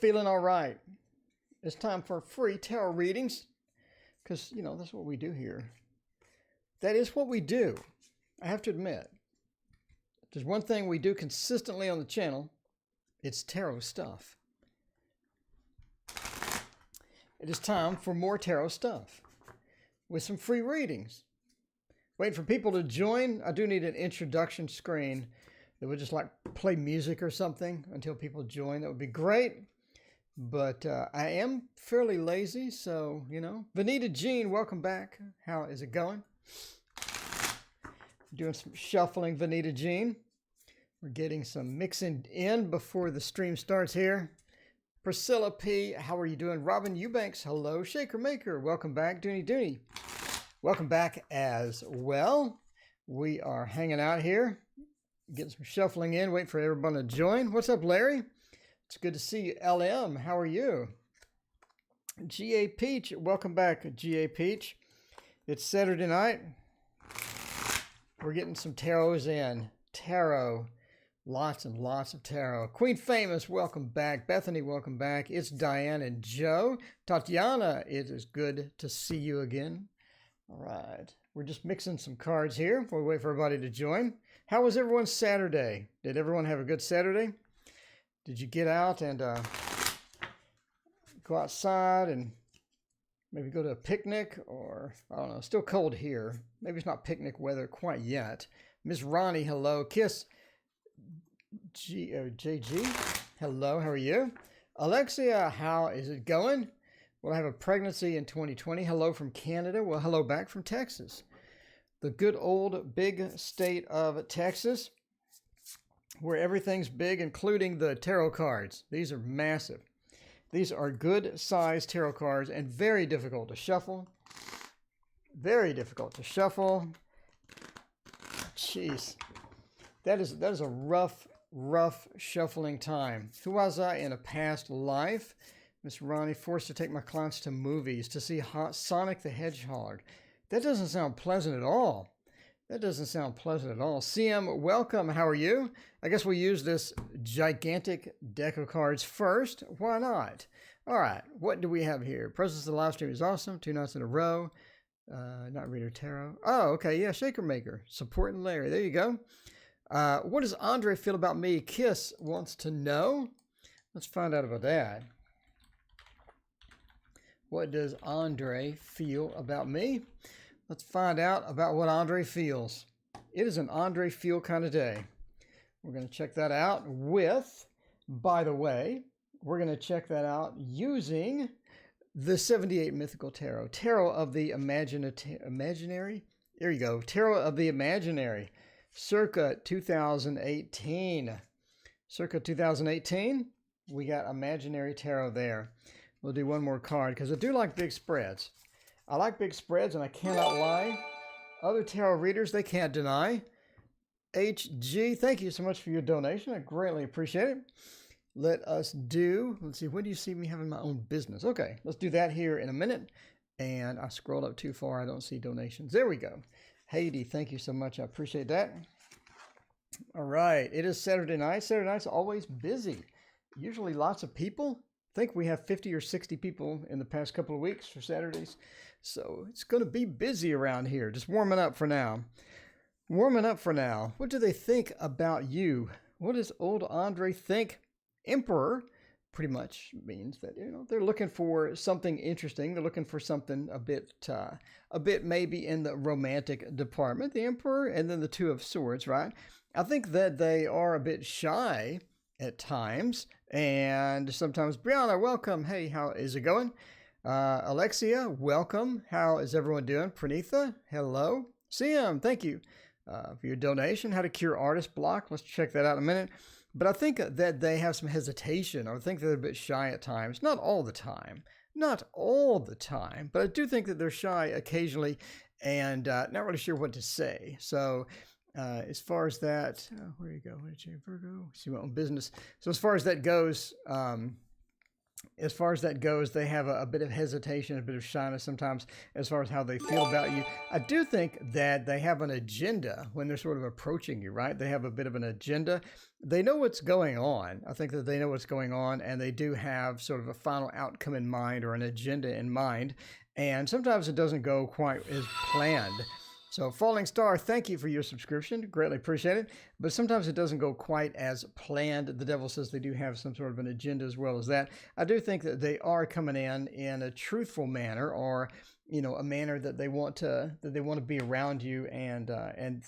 feeling all right? It's time for free tarot readings because, you know, that's what we do here. That is what we do. I have to admit, if there's one thing we do consistently on the channel, it's tarot stuff. It is time for more tarot stuff with some free readings. Waiting for people to join. I do need an introduction screen that would just like play music or something until people join. That would be great. But I am fairly lazy, so, you know. Vanita Jean, welcome back. How is it going? Doing some shuffling, Vanita Jean. We're getting some mixing in before the stream starts here. Priscilla P, how are you doing? Robin Eubanks, hello. Shaker Maker, welcome back. Dooney Dooney, welcome back as well. We are hanging out here, getting some shuffling in, waiting for everyone to join. What's up, Larry? It's good to see you. LM, how are you? GA Peach, welcome back, GA Peach. It's Saturday night. We're getting some tarots in. Tarot. Lots and lots of tarot. Queen Famous, welcome back. Bethany, welcome back. It's Diane and Joe. Tatiana, it is good to see you again. All right. We're just mixing some cards here before we wait for everybody to join. How was everyone's Saturday? Did everyone have a good Saturday? Did you get out and go outside and maybe go to a picnic? Or, I don't know, still cold here. Maybe it's not picnic weather quite yet. Miss Ronnie, hello. Kiss. JG, hello, how are you? Alexia, how is it going? Will I have a pregnancy in 2020? Hello from Canada. Well, hello back from Texas. The good old big state of Texas, where everything's big, including the tarot cards. These are massive. These are good sized tarot cards and very difficult to shuffle. Very difficult to shuffle. Jeez. That is a rough shuffling time. Who was I in a past life? Miss Ronnie, forced to take my clients to movies to see Sonic the Hedgehog. That doesn't sound pleasant at all. That doesn't sound pleasant at all. CM, welcome. How are you? I guess we'll use this gigantic deck of cards first. Why not? All right. What do we have here? Presence of the live stream is awesome. 2 nights in a row. Not Reader Tarot. Oh, okay. Yeah, Shaker Maker. Supporting Larry. There you go. What does Andre feel about me? Kiss wants to know. Let's find out about that. What does Andre feel about me? Let's find out about what Andre feels. It is an Andre feel kind of day. We're going to check that out with, by the way, we're going to check that out using the 78 Mythical Tarot. Tarot of the Imaginary. There you go. Tarot of the Imaginary. Circa 2018. Circa 2018, we got Imaginary Tarot there. We'll do one more card because I do like big spreads. I like big spreads and I cannot lie. Other tarot readers, they can't deny. HG, thank you so much for your donation. I greatly appreciate it. Let's see, when do you see me having my own business? Okay, let's do that here in a minute. And I scrolled up too far. I don't see donations. There we go. Haiti, thank you so much. I appreciate that. All right. It is Saturday night. Saturday night's always busy. Usually lots of people. I think we have 50 or 60 people in the past couple of weeks for Saturdays. So it's going to be busy around here. Just warming up for now. Warming up for now. What do they think about you? What does old Andre think? Emperor pretty much means that, you know, they're looking for something interesting. They're looking for something a bit maybe in the romantic department. The Emperor and then the Two of Swords, right? I think that they are a bit shy at times, and sometimes. Brianna, welcome. Hey, how is it going? Alexia, welcome. How is everyone doing? Pranitha, hello. CM, thank you for your donation. How to cure artist block. Let's check that out in a minute. But I think that they have some hesitation, or I think they're a bit shy at times. Not all the time. Not all the time. But I do think that they're shy occasionally and not really sure what to say. So as far as that, where you go? Virgo, see my own business. So as far as that goes, as far as that goes, they have a bit of hesitation, a bit of shyness sometimes as far as how they feel about you. I do think that they have an agenda when they're sort of approaching you, right? They have a bit of an agenda. They know what's going on. I think that they know what's going on, and they do have sort of a final outcome in mind or an agenda in mind. And sometimes it doesn't go quite as planned. So Falling Star, thank you for your subscription. Greatly appreciate it. But sometimes it doesn't go quite as planned. The devil says they do have some sort of an agenda as well as that. I do think that they are coming in a truthful manner, or a manner that they want to be around you and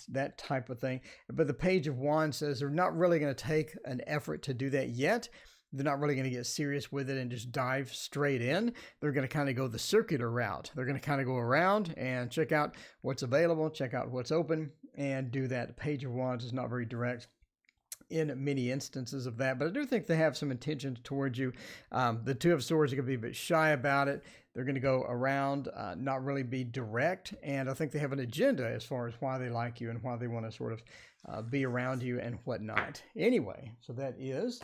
that type of thing. But the Page of Wands says they're not really going to take an effort to do that yet. They're not really going to get serious with it and just dive straight in. They're going to kind of go the circular route. They're going to kind of go around and check out what's available, check out what's open, and do that. The Page of Wands is not very direct in many instances of that, but I do think they have some intentions towards you. The Two of Swords are going to be a bit shy about it. They're going to go around, not really be direct, and I think they have an agenda as far as why they like you and why they want to sort of be around you and whatnot. Anyway, so that is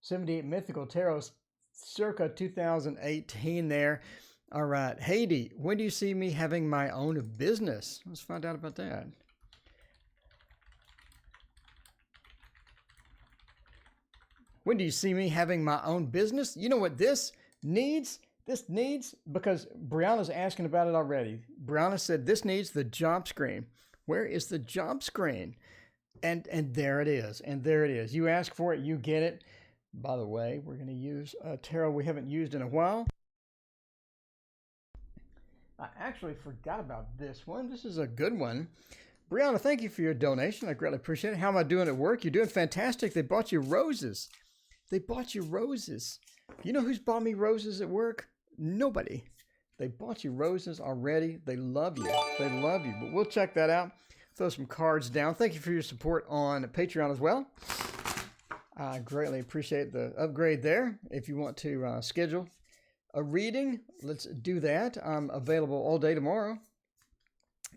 78 Mythical Tarot, circa 2018 there. All right. Haiti, when do you see me having my own business? Let's find out about that. When do you see me having my own business? You know what this needs? This needs, because Brianna's asking about it already. Brianna said this needs the job screen. Where is the job screen? And there it is. And there it is. You ask for it, you get it. By the way, we're going to use a tarot we haven't used in a while. I actually forgot about this one. This is a good one. Brianna, thank you for your donation. I greatly appreciate it. How am I doing at work? You're doing fantastic. They bought you roses. They bought you roses. You know who's bought me roses at work? Nobody. They bought you roses already. They love you. They love you. But we'll check that out. Throw some cards down. Thank you for your support on Patreon as well. I greatly appreciate the upgrade there. If you want to schedule a reading, let's do that. I'm available all day tomorrow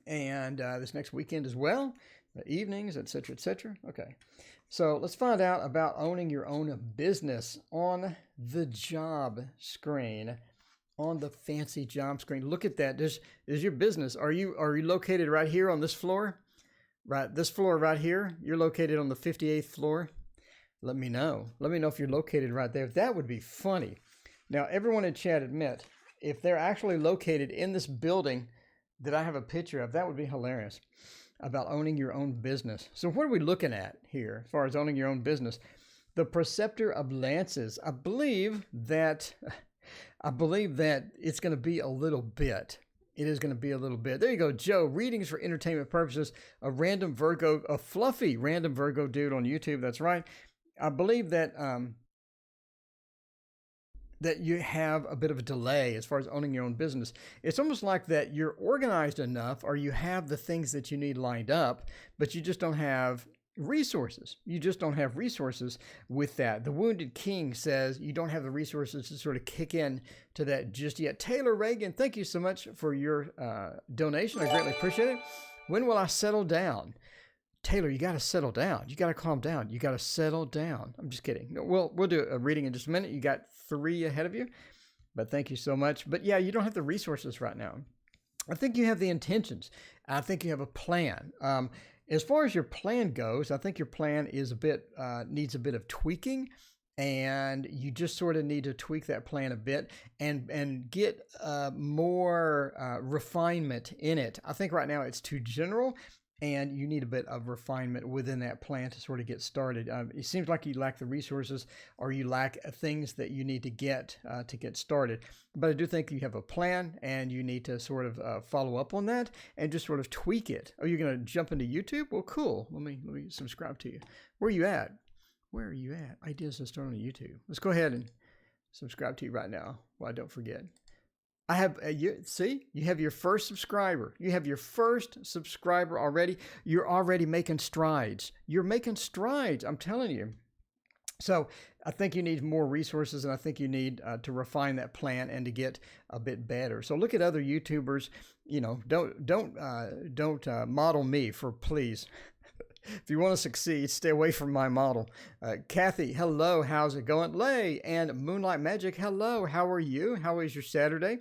and this next weekend as well, the evenings, etc., etc. Okay, so let's find out about owning your own business on the job screen, on the fancy job screen. Look at that. There's your business. Are you located right here on this floor? Right, this floor right here. You're located on the 58th floor. Let me know. Let me know if you're located right there. That would be funny. Now, everyone in chat admit, if they're actually located in this building that I have a picture of, that would be hilarious, about owning your own business. So what are we looking at here as far as owning your own business? The Preceptor of Lances. I believe that it's going to be a little bit. It is going to be a little bit. There you go, Joe. Readings for entertainment purposes. A random Virgo, a fluffy random Virgo dude on YouTube. That's right. I believe that that you have a bit of a delay as far as owning your own business. It's almost like that you're organized enough, or you have the things that you need lined up, but you just don't have resources. You just don't have resources with that. The Wounded King says you don't have the resources to sort of kick in to that just yet. Taylor Reagan, thank you so much for your donation. I greatly appreciate it. When will I settle down? Taylor, you got to settle down. You got to calm down. You got to settle down. I'm just kidding. No, we'll do a reading in just a minute. You got 3 ahead of you, but thank you so much. But yeah, you don't have the resources right now. I think you have the intentions. I think you have a plan. As far as your plan goes, I think your plan is needs a bit of tweaking, and you just sort of need to tweak that plan a bit and get more refinement in it. I think right now it's too general, and you need a bit of refinement within that plan to sort of get started. It seems like you lack the resources, or you lack things that you need to get started. But I do think you have a plan, and you need to sort of follow up on that and just sort of tweak it. Are you going to jump into YouTube? Well, cool. Let me subscribe to you. Where are you at? Where are you at? Ideas to start on YouTube. Let's go ahead and subscribe to you right now while I don't forget. I have, you have your first subscriber. You have your first subscriber already. You're already making strides. You're making strides, I'm telling you. So I think you need more resources, and I think you need to refine that plan and to get a bit better. So look at other YouTubers. You know, don't model me, for please. If you want to succeed, stay away from my model. Kathy, hello. How's it going? Lay and Moonlight Magic, hello. How are you? How is your Saturday?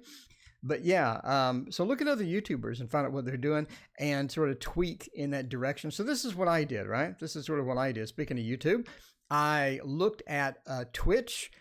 But yeah, so look at other YouTubers and find out what they're doing and sort of tweak in that direction. So this is what I did, right? This is sort of what I did. Speaking of YouTube, I looked at Twitch,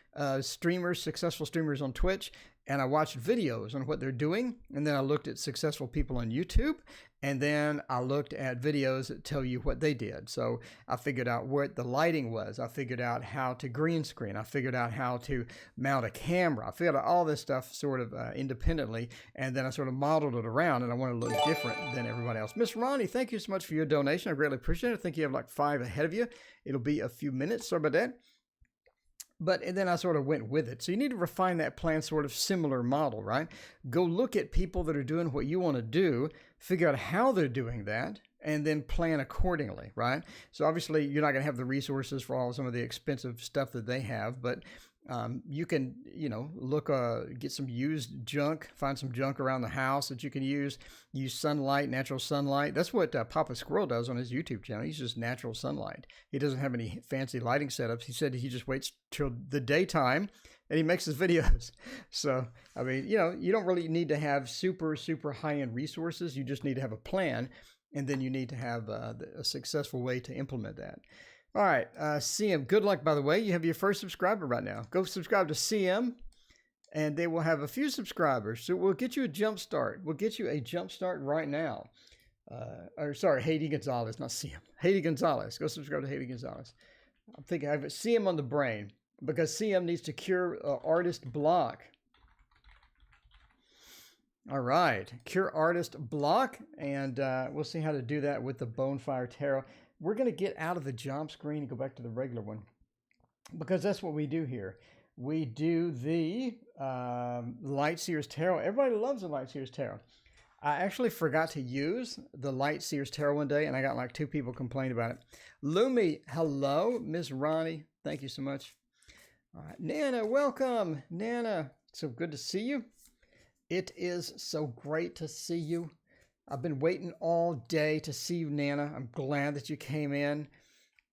streamers, successful streamers on Twitch, and I watched videos on what they're doing. And then I looked at successful people on YouTube. And then I looked at videos that tell you what they did. So I figured out what the lighting was. I figured out how to green screen. I figured out how to mount a camera. I figured out all this stuff sort of independently. And then I sort of modeled it around, and I want to look different than everybody else. Miss Ronnie, thank you so much for your donation. I greatly appreciate it. I think you have like 5 ahead of you. It'll be a few minutes. Sorry about that. And then I sort of went with it. So you need to refine that plan, sort of similar model, right? Go look at people that are doing what you want to do, figure out how they're doing that, and then plan accordingly, right? So obviously you're not going to have the resources for some of the expensive stuff that they have, but you can, look, get some used junk, find some junk around the house that you can use sunlight, natural sunlight. That's what Papa Squirrel does on his YouTube channel. He's just natural sunlight. He doesn't have any fancy lighting setups. He said he just waits till the daytime and he makes his videos. So, I mean, you don't really need to have super, super high-end resources. You just need to have a plan, and then you need to have a successful way to implement that. All right, CM, good luck, by the way. You have your first subscriber right now. Go subscribe to CM, and they will have a few subscribers. So we'll get you a jump start. We'll get you a jump start right now. Haiti Gonzalez, not CM. Haiti Gonzalez. Go subscribe to Haiti Gonzalez. I'm thinking I have CM on the brain because CM needs to cure artist block. All right, cure artist block, and we'll see how to do that with the Bonefire Tarot. We're going to get out of the job screen and go back to the regular one because that's what we do here. We do the Light Seers Tarot. Everybody loves the Light Seers Tarot. I actually forgot to use the Light Seers Tarot one day, and I got like 2 people complain about it. Lumi, hello. Miss Ronnie, thank you so much. All right, Nana, welcome. Nana, so good to see you. It is so great to see you. I've been waiting all day to see you, Nana. I'm glad that you came in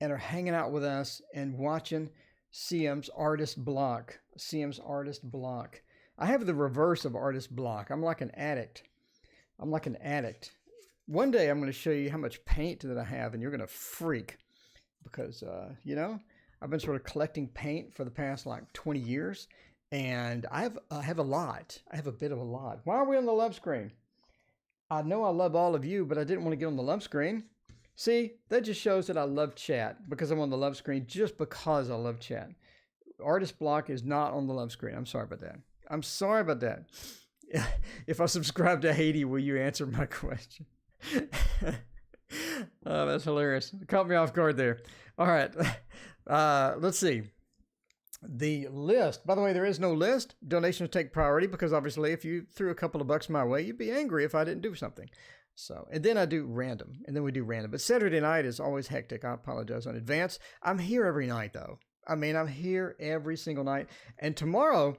and are hanging out with us and watching CM's artist block. CM's artist block. I have the reverse of artist block. I'm like an addict. One day I'm going to show you how much paint that I have, and you're going to freak because, I've been sort of collecting paint for the past like 20 years, and I have a lot. I have a bit of a lot. Why are we on the love screen? I know I love all of you, but I didn't want to get on the love screen. See, that just shows that I love chat because I'm on the love screen just because I love chat. Artist block is not on the love screen. I'm sorry about that. If I subscribe to Haiti, will you answer my question? Oh, that's hilarious. It caught me off guard there. All right. Let's see. The list, by the way, there is no list. Donations take priority because obviously if you threw a couple of bucks my way, you'd be angry if I didn't do something. So, and then I do random, and then we do random. But Saturday night is always hectic. I apologize in advance. I'm here every night though. I'm here every single night. And tomorrow,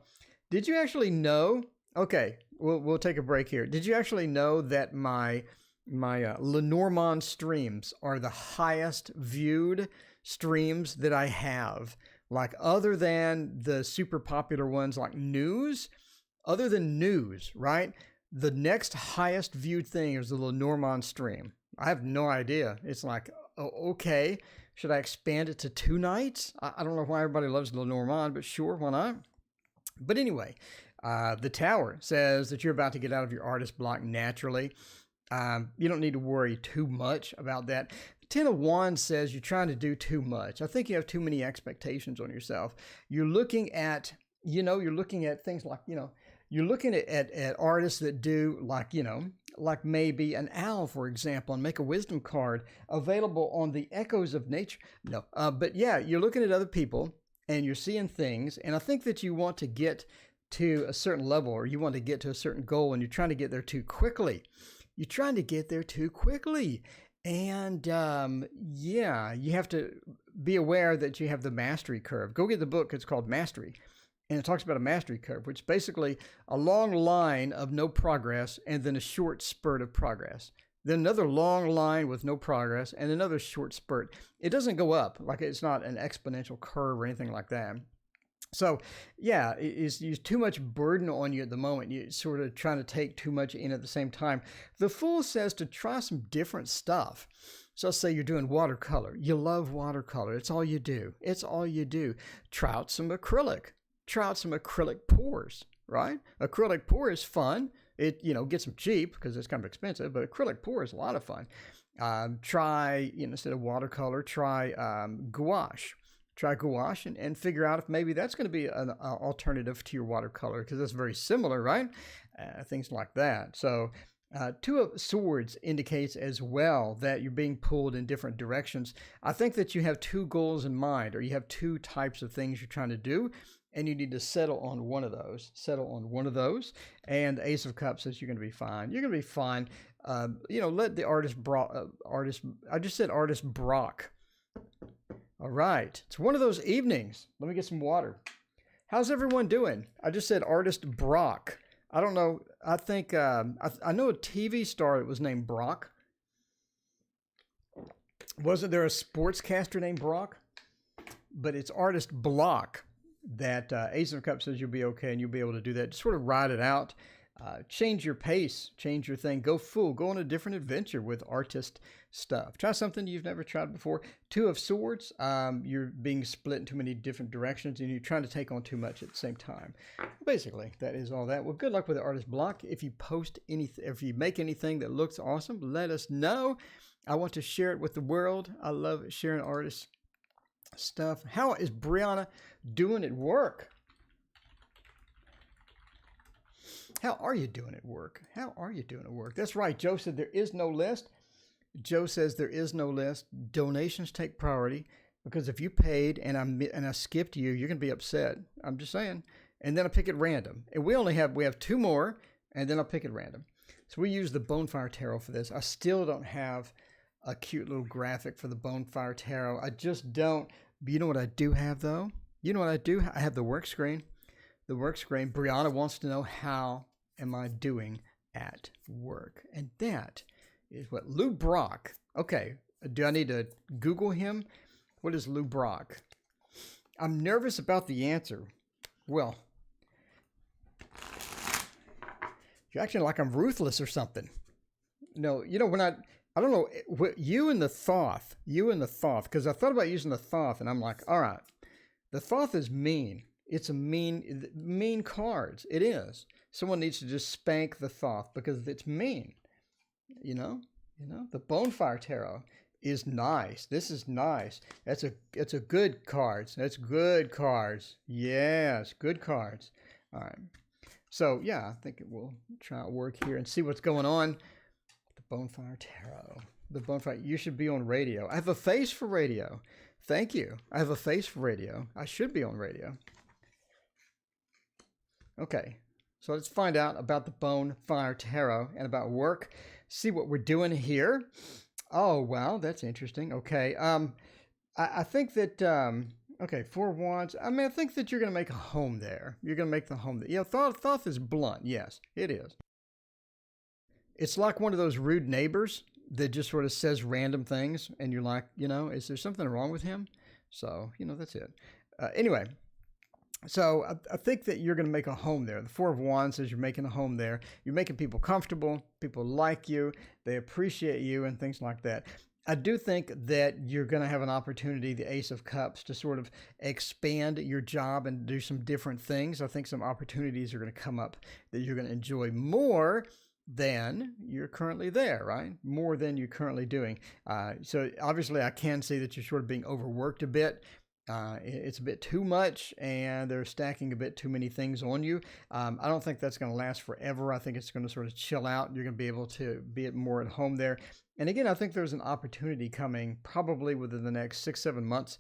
did you actually know? Okay, we'll take a break here. Did you actually know that my Lenormand streams are the highest viewed streams that I have? Like other than the super popular ones like news, other than news, right? The next highest viewed thing is the Lenormand stream. I have no idea. It's like, okay, should I expand it to 2 nights? I don't know why everybody loves Lenormand, but sure, why not? But anyway, the Tower says that you're about to get out of your artist block naturally. You don't need to worry too much about that. 10 of Wands says you're trying to do too much. I think you have too many expectations on yourself. You're looking at, things like, you're looking at artists that do like maybe an owl, for example, and make a wisdom card available on the Echoes of Nature. No, but yeah, you're looking at other people and you're seeing things. And I think that you want to get to a certain level or you want to get to a certain goal and you're trying to get there too quickly. And you have to be aware that you have the mastery curve. Go get the book. It's called Mastery. And it talks about a mastery curve, which is basically a long line of no progress and then a short spurt of progress. then another long line with no progress, and another short spurt. It doesn't go up, like it's not an exponential curve or anything like that. So yeah, it's too much burden on you at the moment. You're sort of trying to take too much in at the same time. The Fool says to try some different stuff. So let's say you're doing watercolor. You love watercolor. It's all you do. It's all you do. Try out some acrylic. Try out some acrylic pours, right? Acrylic pour is fun. It, gets them cheap because it's kind of expensive, but acrylic pour is a lot of fun. Try, instead of watercolor, try gouache. Try gouache and figure out if maybe that's going to be an alternative to your watercolor, because that's very similar, right? Things like that. So Two of Swords indicates as well that you're being pulled in different directions. I think that you have two goals in mind, or you have two types of things you're trying to do, and you need to settle on one of those. Settle on one of those. And Ace of Cups says you're going to be fine. You're going to be fine. Let the artist I just said artist Brock. All right. It's one of those evenings. Let me get some water. How's everyone doing? I just said artist Brock. I don't know. I think I know a TV star that was named Brock. Wasn't there a sportscaster named Brock? But it's artist Block that Ace of Cups says you'll be okay, and you'll be able to do that. Just sort of ride it out. Change your pace, change your thing, go full, go on a different adventure with artist stuff. Try something you've never tried before. Two of Swords, you're being split in too many different directions, and you're trying to take on too much at the same time. Basically, that is all that. Well, good luck with the artist Block. If you post anything, if you make anything that looks awesome, let us know. I want to share it with the world. I love sharing artist stuff. How is Brianna doing at work? How are you doing at work? How are you doing at work? That's right. Joe said there is no list. Joe says there is no list. Donations take priority, because if you paid and I skipped you, you're going to be upset. I'm just saying. And then I pick at random. And we have two more, and then I'll pick at random. So we use the Bonefire Tarot for this. I still don't have a cute little graphic for the Bonefire Tarot. I just don't. But you know what I do have, though? You know what I do? I have the work screen. The work screen. Brianna wants to know, how am I doing at work? And that is what Lou Brock. Okay, do I need to Google him? What is Lou Brock? I'm nervous about the answer. Well, you're acting like I'm ruthless or something. No, when I don't know, you and the Thoth, because I thought about using the Thoth, and I'm like, all right, the Thoth is mean. It's a mean cards. It is. Someone needs to just spank the Thoth because it's mean. The Bonefire Tarot is nice. This is nice. It's a good cards. That's good cards. Yes, good cards. All right. So yeah, I think we'll try to work here and see what's going on. The Bonefire Tarot. The Bonefire. You should be on radio. I have a face for radio. Thank you. I have a face for radio. I should be on radio. Okay, so let's find out about the Bonefire Tarot and about work. See what we're doing here. Oh, wow, that's interesting. Okay, I think that, okay, Four of Wands. I think that you're going to make a home there. You're going to make the home there. Thoth is blunt. Yes, it is. It's like one of those rude neighbors that just sort of says random things, and you're like, is there something wrong with him? So, that's it. Anyway. So I think that you're going to make a home there. The Four of Wands says you're making a home there. You're making people comfortable. People like you. They appreciate you and things like that. I do think that you're going to have an opportunity, the Ace of Cups, to sort of expand your job and do some different things. I think some opportunities are going to come up that you're going to enjoy more than you're currently there, right? More than you're currently doing. So obviously I can see that you're sort of being overworked a bit. It's a bit too much, and they're stacking a bit too many things on you. I don't think that's going to last forever. I think it's going to sort of chill out. You're going to be able to be more at home there. And again, I think there's an opportunity coming probably within the next 6-7 months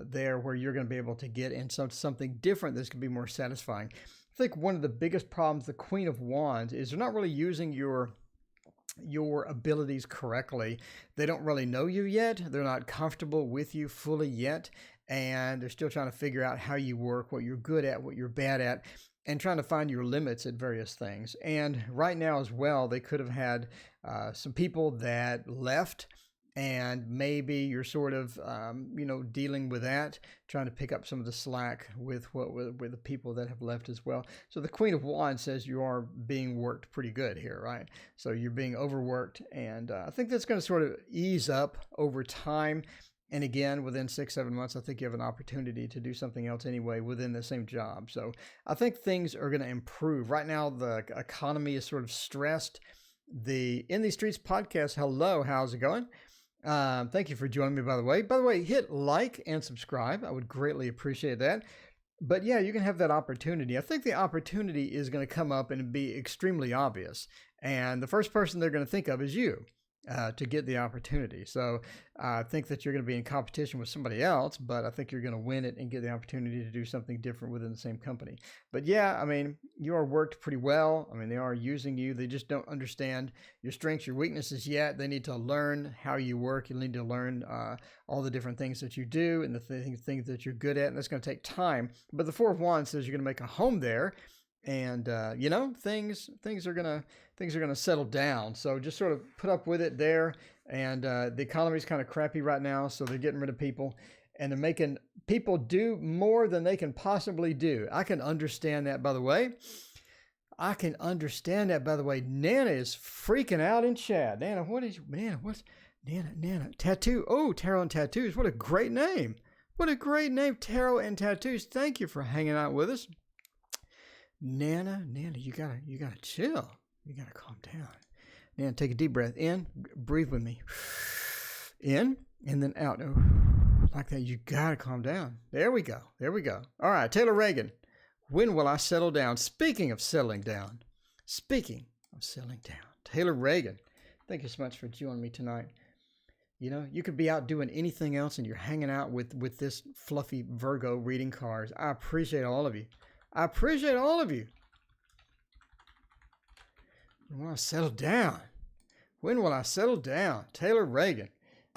there, where you're going to be able to get into something different that's going to be more satisfying. I think one of the biggest problems, the Queen of Wands, is they're not really using your abilities correctly. They don't really know you yet. They're not comfortable with you fully yet. And they're still trying to figure out how you work, what you're good at, what you're bad at. and trying to find your limits at various things. And right now as well, they could have had some people that left, and maybe you're sort of, dealing with that, trying to pick up some of the slack with the people that have left as well. So the Queen of Wands says you are being worked pretty good here, right? So you're being overworked, and I think that's going to sort of ease up over time. And again, within 6-7 months, I think you have an opportunity to do something else anyway within the same job. So I think things are going to improve. Right now, the economy is sort of stressed. The In These Streets podcast, hello, how's it going? Thank you for joining me, by the way. By the way, hit like and subscribe. I would greatly appreciate that. But yeah, you can have that opportunity. I think the opportunity is going to come up and be extremely obvious. And the first person they're going to think of is you. To get the opportunity. So I think that you're going to be in competition with somebody else, but I think you're going to win it and get the opportunity to do something different within the same company. But yeah, I mean, you are worked pretty well. I mean, they are using you. They just don't understand your strengths, your weaknesses yet. They need to learn how you work. You need to learn all the different things that you do and the things that you're good at. And that's going to take time. But the Four of Wands says you're going to make a home there. And, things are going to settle down. So just sort of put up with it there. And the economy is kind of crappy right now. So they're getting rid of people, and they're making people do more than they can possibly do. I can understand that, by the way. Nana is freaking out in chat. Nana, Nana, tattoo. Oh, Tarot and Tattoos. What a great name. Tarot and Tattoos. Thank you for hanging out with us. Nana, you gotta chill. You gotta calm down. Nana, take a deep breath in. Breathe with me. In and then out. Oh, like that. You gotta calm down. There we go. All right, Taylor Reagan. When will I settle down? Speaking of settling down. Taylor Reagan. Thank you so much for joining me tonight. You could be out doing anything else, and you're hanging out with this fluffy Virgo reading cards. I appreciate all of you. When will I settle down? Taylor Reagan.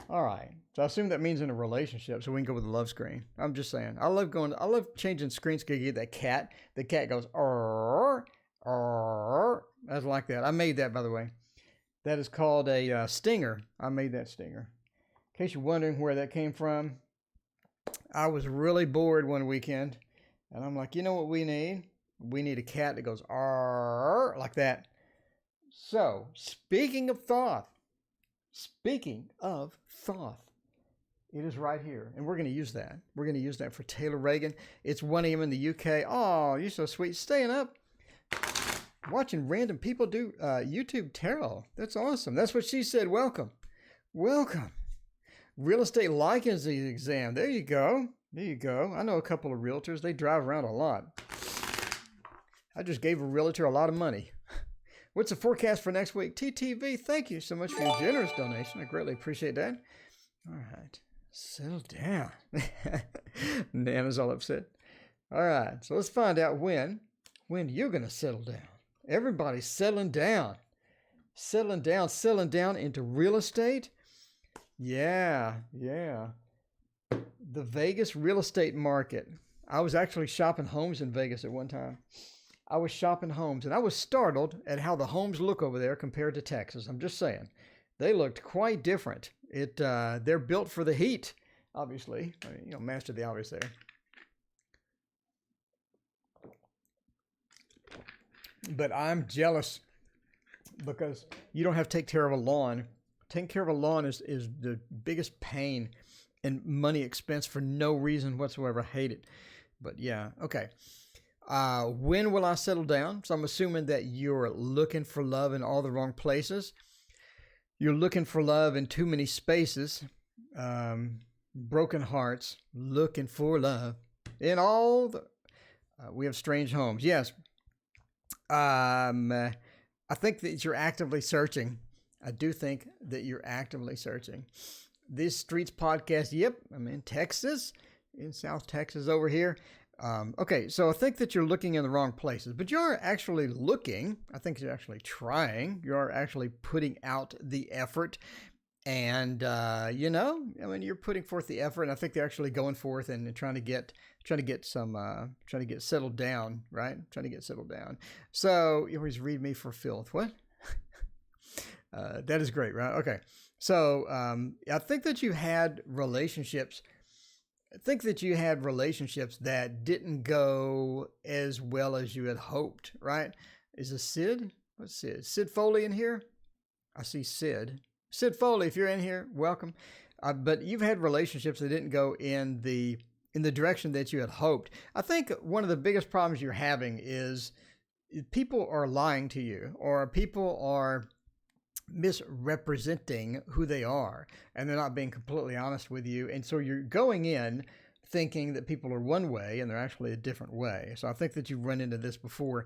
All right. So I assume that means in a relationship, so we can go with the love screen. I'm just saying. I love changing screens because you get that cat. The cat goes, arr. That's like that. I made that, by the way. That is called a stinger. I made that stinger. In case you're wondering where that came from, I was really bored one weekend. And I'm like, you know what we need? We need a cat that goes, arr, like that. So, speaking of Thoth, it is right here. And we're going to use that. We're going to use that for Taylor Reagan. It's 1 a.m. in the UK. Oh, you're so sweet. Staying up, watching random people do YouTube tarot. That's awesome. That's what she said. Welcome. Real estate license exam. There you go. I know a couple of realtors. They drive around a lot. I just gave a realtor a lot of money. What's the forecast for next week? TTV, thank you so much for your generous donation. I greatly appreciate that. All right. Settle down. Nana's all upset. All right. So let's find out when you're going to settle down. Everybody's settling down. Settling down into real estate. Yeah. The Vegas real estate market. I was actually shopping homes in Vegas at one time. I was shopping homes, and I was startled at how the homes look over there compared to Texas. I'm just saying. They looked quite different. They're built for the heat, obviously. Master the obvious there. But I'm jealous because you don't have to take care of a lawn. Taking care of a lawn is the biggest pain and money expense for no reason whatsoever. I hate it. But yeah, okay. When will I settle down? So I'm assuming that you're looking for love in all the wrong places. You're looking for love in too many spaces. Broken hearts, looking for love in all the... we have strange homes. Yes. I think that you're actively searching. I do think that you're actively searching. This Streets podcast, yep, I'm in Texas, in South Texas over here. Okay, so I think that you're looking in the wrong places, but you're actually looking. I think you're actually trying. You're actually putting out the effort, And you know, I mean, you're putting forth the effort, and I think they're actually going forth and trying to get settled down, right? Trying to get settled down. So you always read me for filth. What? That is great, right? Okay. So I think that you had relationships. I think that you had relationships that didn't go as well as you had hoped, right? Is this Sid? What's Sid? Sid Foley in here? I see Sid. Sid Foley, if you're in here, welcome. But you've had relationships that didn't go in the direction that you had hoped. I think one of the biggest problems you're having is people are lying to you, or people are misrepresenting who they are, and they're not being completely honest with you. And so you're going in thinking that people are one way and they're actually a different way. So I think that you've run into this before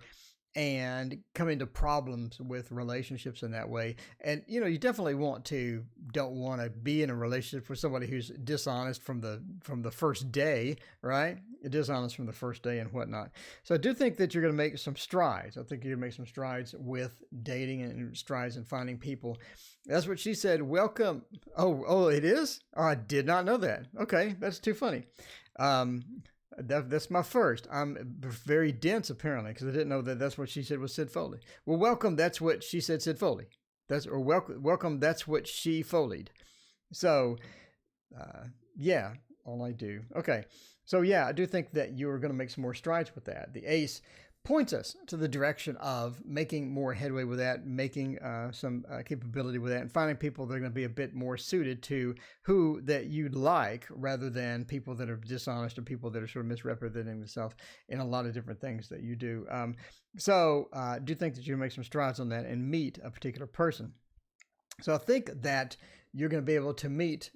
and come into problems with relationships in that way. And, you know, you definitely don't want to be in a relationship with somebody who's dishonest from the first day, right? Dishonest from the first day and whatnot. So I do think that you're going to make some strides. I think you're going to make some strides with dating and strides in finding people. That's what she said. Welcome. Oh, it is? Oh, I did not know that. Okay. That's too funny. That's my first. I'm very dense, apparently, because I didn't know that that's what she said was Sid Foley. Well, welcome. That's what she said, Sid Foley. Welcome. That's what she Foleyed. So, yeah, all I do. Okay. So, yeah, I do think that you're going to make some more strides with that. The ace points us to the direction of making more headway with that, making some capability with that, and finding people that are going to be a bit more suited to who that you'd like, rather than people that are dishonest or people that are sort of misrepresenting themselves in a lot of different things that you do. So I do think that you make some strides on that and meet a particular person. So I think that you're going to be able to meet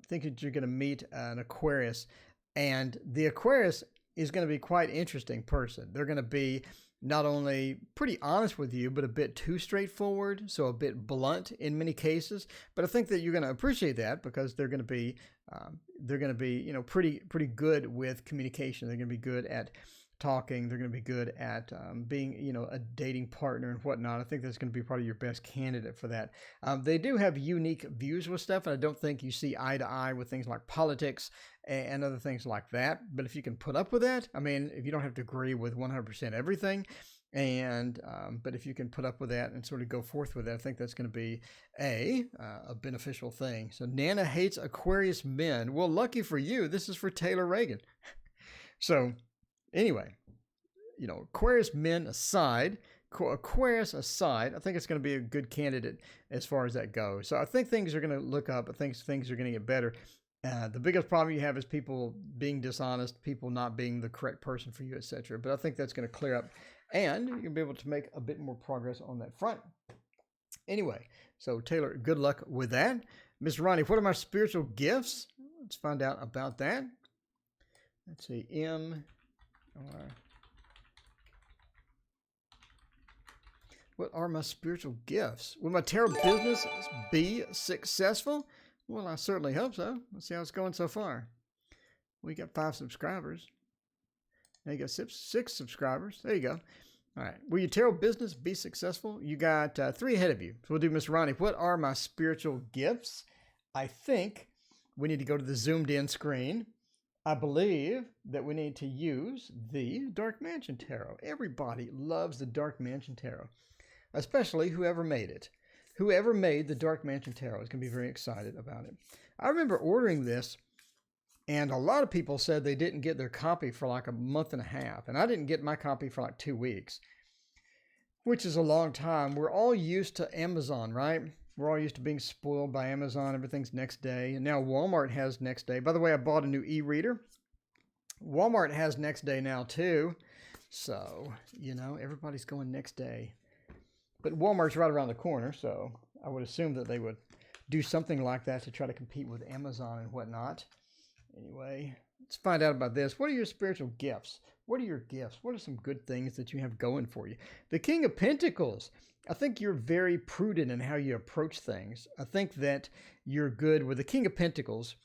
think that you're going to meet an Aquarius, and the Aquarius is going to be quite interesting person. They're going to be not only pretty honest with you, but a bit too straightforward, so a bit blunt in many cases. But I think that you're going to appreciate that, because they're going to be, you know, pretty good with communication. They're going to be good at talking. They're going to be good at being, you know, a dating partner and whatnot. I think that's going to be probably your best candidate for that. They do have unique views with stuff, and I don't think you see eye to eye with things like politics and other things like that. But if you can put up with that, I mean, if you don't have to agree with 100% everything, and but if you can put up with that and sort of go forth with it, I think that's going to be a beneficial thing. So Nana hates Aquarius men. Well, lucky for you, this is for Taylor Reagan. So anyway, you know, Aquarius men aside, I think it's going to be a good candidate as far as that goes. So I think things are going to look up. I think things are going to get better. The biggest problem you have is people being dishonest, people not being the correct person for you, etc. But I think that's going to clear up, and you're going to be able to make a bit more progress on that front. Anyway, so Taylor, good luck with that. Miss Ronnie, what are my spiritual gifts? Let's find out about that. Let's see, what are my spiritual gifts? Will my tarot business be successful? Well, I certainly hope so. Let's see how it's going so far. We got 5 subscribers. Now you got 6 subscribers. There you go. All right. Will your tarot business be successful? You got 3 ahead of you. So we'll do Miss Ronnie. What are my spiritual gifts? I think we need to go to the zoomed in screen. I believe that we need to use the Dark Mansion Tarot. Everybody loves the Dark Mansion Tarot, especially whoever made it. Whoever made the Dark Mansion Tarot is going to be very excited about it. I remember ordering this, and a lot of people said they didn't get their copy for like a month and a half, and I didn't get my copy for like 2 weeks, which is a long time. We're all used to Amazon, right? We're all used to being spoiled by Amazon. Everything's next day. And now Walmart has next day. By the way, I bought a new e-reader. Walmart has next day now too. So, you know, everybody's going next day. But Walmart's right around the corner, so I would assume that they would do something like that to try to compete with Amazon and whatnot. Anyway, let's find out about this. What are your spiritual gifts? What are your gifts? What are some good things that you have going for you? The King of Pentacles. I think you're very prudent in how you approach things. I think that you're good with the King of Pentacles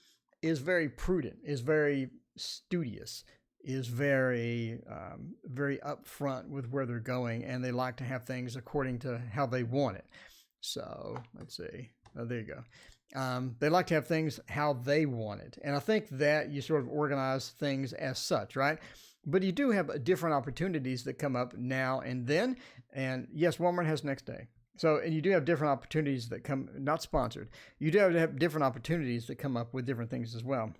is very prudent, is very studious, is very upfront with where they're going, and they like to have things according to how they want it. So let's see. There you go. They like to have things how they want it. And I think that you sort of organize things as such, right? But you do have different opportunities that come up now and then. And yes, Walmart has next day. So, and you do have different opportunities that come, not sponsored. You do have different opportunities that come up with different things as well.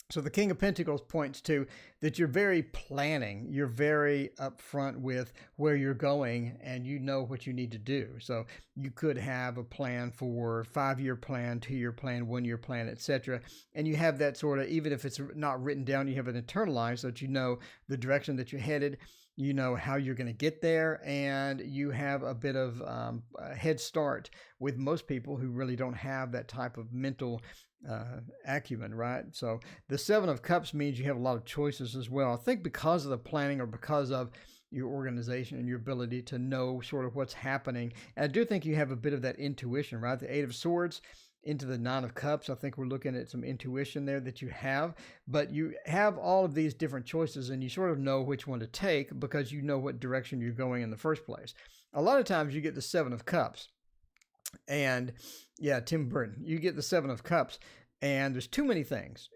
So the King of Pentacles points to that you're very planning, you're very upfront with where you're going, and you know what you need to do. So you could have a plan for 5-year plan, 2-year plan, 1-year plan, etc. And you have that sort of, even if it's not written down, you have it internalized so that you know the direction that you're headed, you know how you're going to get there, and you have a bit of a head start with most people who really don't have that type of mental acumen, right? So the 7 of Cups means you have a lot of choices as well. I think because of the planning or because of your organization and your ability to know sort of what's happening. And I do think you have a bit of that intuition, right? The 8 of Swords into the 9 of Cups. I think we're looking at some intuition there that you have, but you have all of these different choices and you sort of know which one to take because you know what direction you're going in the first place. A lot of times you get the 7 of Cups and yeah, Tim Burton, you get the 7 of Cups and there's too many things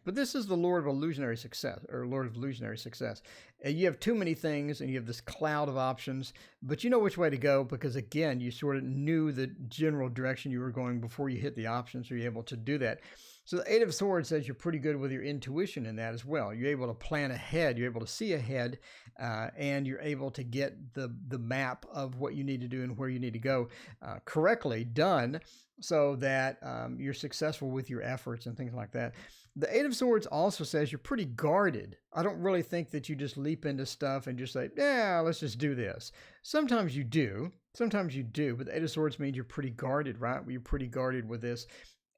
but this is the Lord of Illusionary Success or Lord of Illusionary Success. And you have too many things and you have this cloud of options, but you know which way to go because again, you sort of knew the general direction you were going before you hit the options, so you're able to do that. So the 8 of Swords says you're pretty good with your intuition in that as well. You're able to plan ahead, you're able to see ahead, and you're able to get the map of what you need to do and where you need to go correctly done so that you're successful with your efforts and things like that. The 8 of Swords also says you're pretty guarded. I don't really think that you just leap into stuff and just say, yeah, let's just do this. Sometimes you do, but the 8 of Swords means you're pretty guarded, right? You're pretty guarded with this.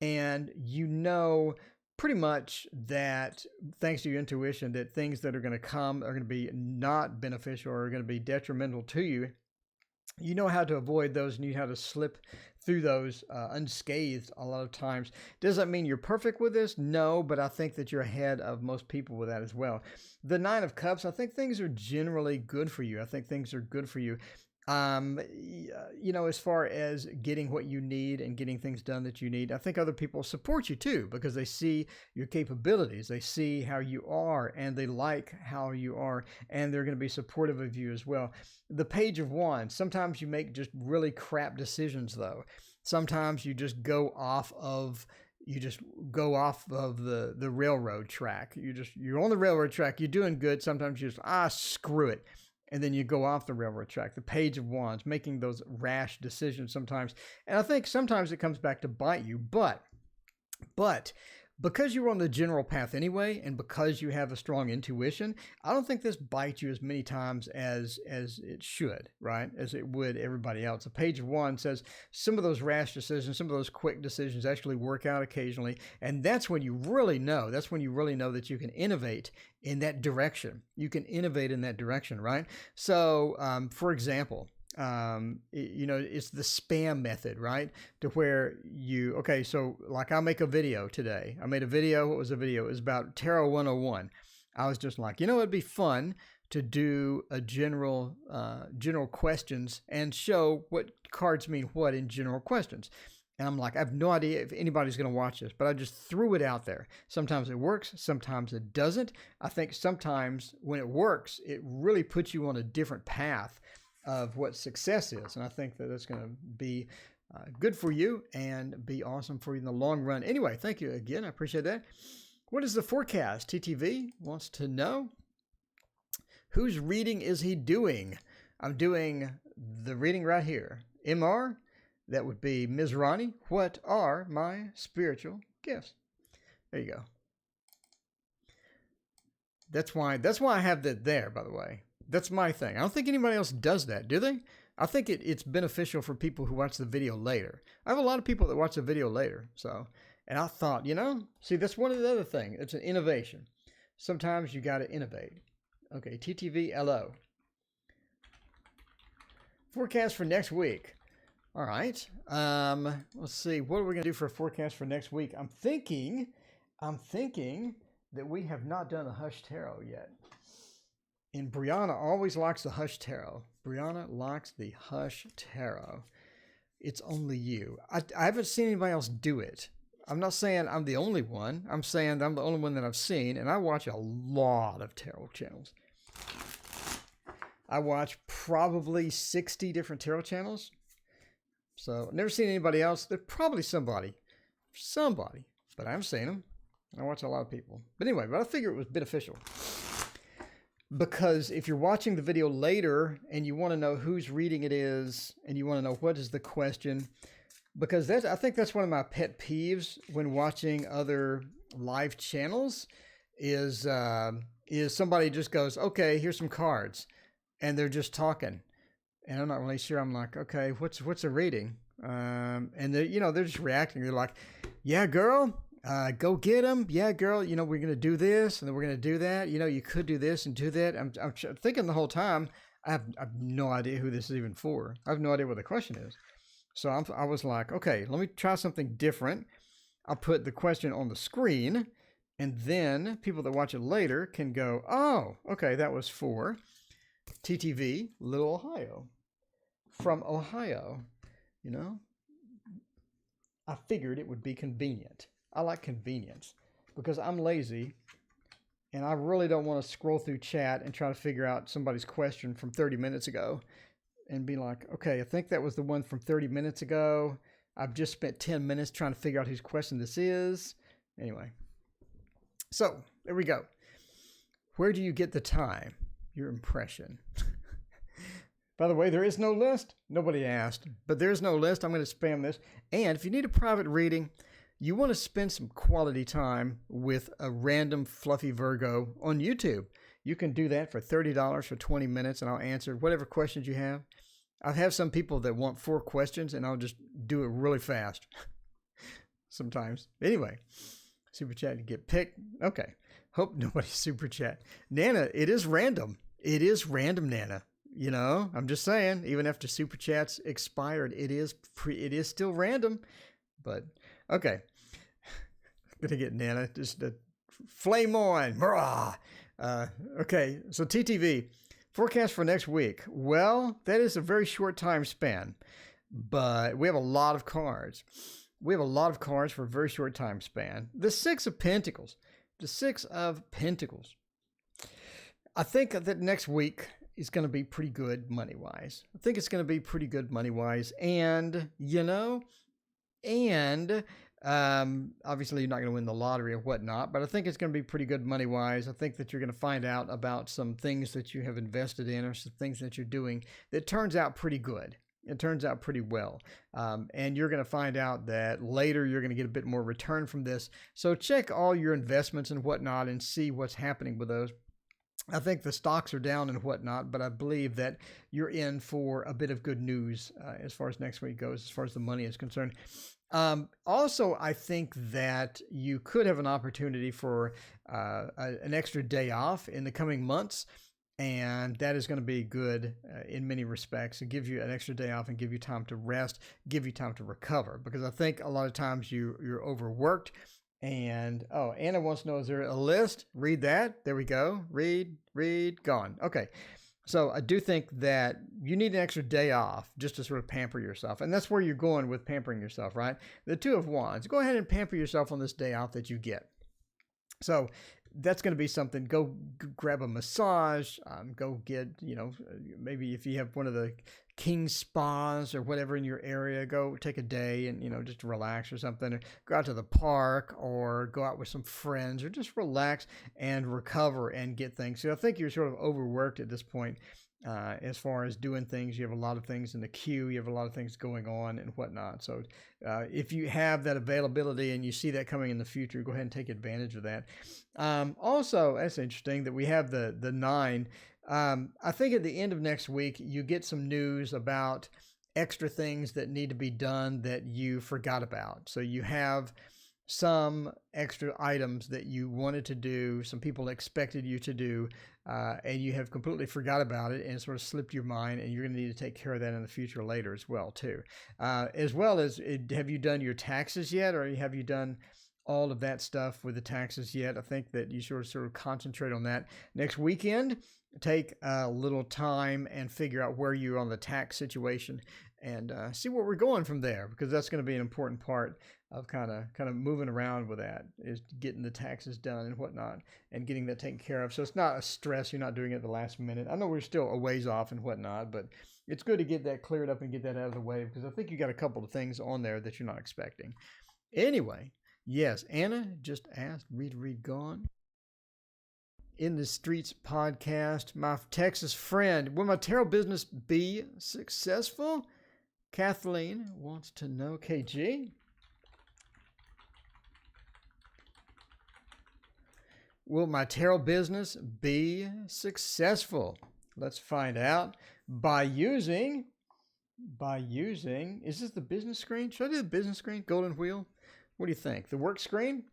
And you know pretty much that thanks to your intuition that things that are going to come are going to be not beneficial or are going to be detrimental to you. You know how to avoid those and you know how to slip through those unscathed a lot of times. Does that mean you're perfect with this? No, but I think that you're ahead of most people with that as well. The 9 of Cups, I think things are generally good for you. You know, as far as getting what you need and getting things done that you need, I think other people support you too, because they see your capabilities, they see how you are, and they like how you are, and they're going to be supportive of you as well. The Page of Wands, sometimes you make just really crap decisions though. Sometimes you just go off of the railroad track. You're on the railroad track, you're doing good. Sometimes you just, screw it. And then you go off the railroad track. The Page of Wands, making those rash decisions sometimes. And I think sometimes it comes back to bite you. But because you're on the general path anyway, and because you have a strong intuition, I don't think this bites you as many times as it should, right? As it would everybody else. The Page of Wands says some of those rash decisions, some of those quick decisions actually work out occasionally. And that's when you really know. That's when you really know that you can innovate in that direction. You can innovate in that direction, right? So, for example, it's the spam method, right? To where so like I make a video today. I made a video. What was the video? It was about Tarot 101. I was just like, it'd be fun to do a general questions and show what cards mean what in general questions. And I'm like, I have no idea if anybody's going to watch this, but I just threw it out there. Sometimes it works. Sometimes it doesn't. I think sometimes when it works, it really puts you on a different path of what success is. And I think that that's going to be good for you and be awesome for you in the long run. Anyway, thank you again. I appreciate that. What is the forecast? TTV wants to know. Whose reading is he doing? I'm doing the reading right here. MR, that would be Ms. Ronnie. What are my spiritual gifts? There you go. That's why I have that there, by the way. That's my thing. I don't think anybody else does that, do they? I think it's beneficial for people who watch the video later. I have a lot of people that watch the video later. And I thought, see, that's one of the other things. It's an innovation. Sometimes you got to innovate. Okay, TTV LO. Forecast for next week. All right. Let's see. What are we going to do for a forecast for next week? I'm thinking that we have not done the Hush Tarot yet. And Brianna always likes the Hush Tarot. Brianna likes the Hush Tarot. It's only you. I haven't seen anybody else do it. I'm not saying I'm the only one. I'm saying I'm the only one that I've seen, and I watch a lot of tarot channels. I watch probably 60 different tarot channels. So I've never seen anybody else. There's probably somebody, but I haven't seen them. I watch a lot of people. But anyway, I figure it was beneficial. Because if you're watching the video later and you want to know whose reading it is, and you want to know what is the question, because I think that's one of my pet peeves when watching other live channels is somebody just goes, okay, here's some cards, and they're just talking, and I'm not really sure. I'm like, okay, what's a reading? And they're just reacting. They're like, yeah, girl. Go get them. Yeah, girl, we're going to do this and then we're going to do that. You could do this and do that. I'm thinking the whole time, I have no idea who this is even for. I have no idea what the question is. So I was like, okay, let me try something different. I'll put the question on the screen, and then people that watch it later can go, oh, okay, that was for TTV, Little Ohio, from Ohio. I figured it would be convenient. I like convenience because I'm lazy and I really don't want to scroll through chat and try to figure out somebody's question from 30 minutes ago and be like, okay, I think that was the one from 30 minutes ago. I've just spent 10 minutes trying to figure out whose question this is. Anyway, so there we go. Where do you get the time? Your impression. By the way, there is no list. Nobody asked, but there's no list. I'm going to spam this. And if you need a private reading, you want to spend some quality time with a random fluffy Virgo on YouTube. You can do that for $30 for 20 minutes, and I'll answer whatever questions you have. I have some people that want 4 questions, and I'll just do it really fast sometimes. Anyway, super chat to get picked. Okay. Hope nobody super chat. Nana, it is random. It is random, Nana. I'm just saying, even after super chats expired, it is still random. But okay, gonna get Nana just to flame on. Okay, so TTV forecast for next week. Well, that is a very short time span, but we have a lot of cards. We have a lot of cards for a very short time span. The Six of Pentacles. The Six of Pentacles. I think that next week is going to be pretty good money-wise. I think it's going to be pretty good money-wise. And, obviously you're not going to win the lottery or whatnot, but I think it's going to be pretty good money-wise. I think that you're going to find out about some things that you have invested in or some things that you're doing that turns out pretty good. It turns out pretty well. And you're going to find out that later you're going to get a bit more return from this. So check all your investments and whatnot and see what's happening with those. I think the stocks are down and whatnot, but I believe that you're in for a bit of good news as far as next week goes, as far as the money is concerned. Also, I think that you could have an opportunity for an extra day off in the coming months, and that is going to be good in many respects. It gives you an extra day off and give you time to rest, give you time to recover, because I think a lot of times you're overworked. And, Anna wants to know, is there a list? Read that. There we go. Read, gone. Okay. So I do think that you need an extra day off just to sort of pamper yourself. And that's where you're going with pampering yourself, right? The Two of Wands. Go ahead and pamper yourself on this day off that you get. So that's going to be something. Go grab a massage. Go get, maybe if you have one of the King spas or whatever in your area, go take a day and, just relax or something, or go out to the park or go out with some friends or just relax and recover and get things. So I think you're sort of overworked at this point as far as doing things. You have a lot of things in the queue. You have a lot of things going on and whatnot. So if you have that availability and you see that coming in the future, go ahead and take advantage of that. Also, that's interesting that we have the 9. I think at the end of next week, you get some news about extra things that need to be done that you forgot about. So you have some extra items that you wanted to do, some people expected you to do, and you have completely forgot about it and it sort of slipped your mind, and you're going to need to take care of that in the future later as well, too. As well as, have you done your taxes yet, or have you done all of that stuff with the taxes yet? I think that you sort of concentrate on that next weekend. Take a little time and figure out where you're on the tax situation and see where we're going from there, because that's going to be an important part of kind of moving around with that, is getting the taxes done and whatnot and getting that taken care of. So it's not a stress. You're not doing it at the last minute. I know we're still a ways off and whatnot, but it's good to get that cleared up and get that out of the way, because I think you got a couple of things on there that you're not expecting. Anyway, yes, Anna just asked, read gone. In the Streets podcast, my Texas friend, will my tarot business be successful? Kathleen wants to know. KG? Will my tarot business be successful? Let's find out by using, is this the business screen? Should I do the business screen? Golden wheel? What do you think? The work screen?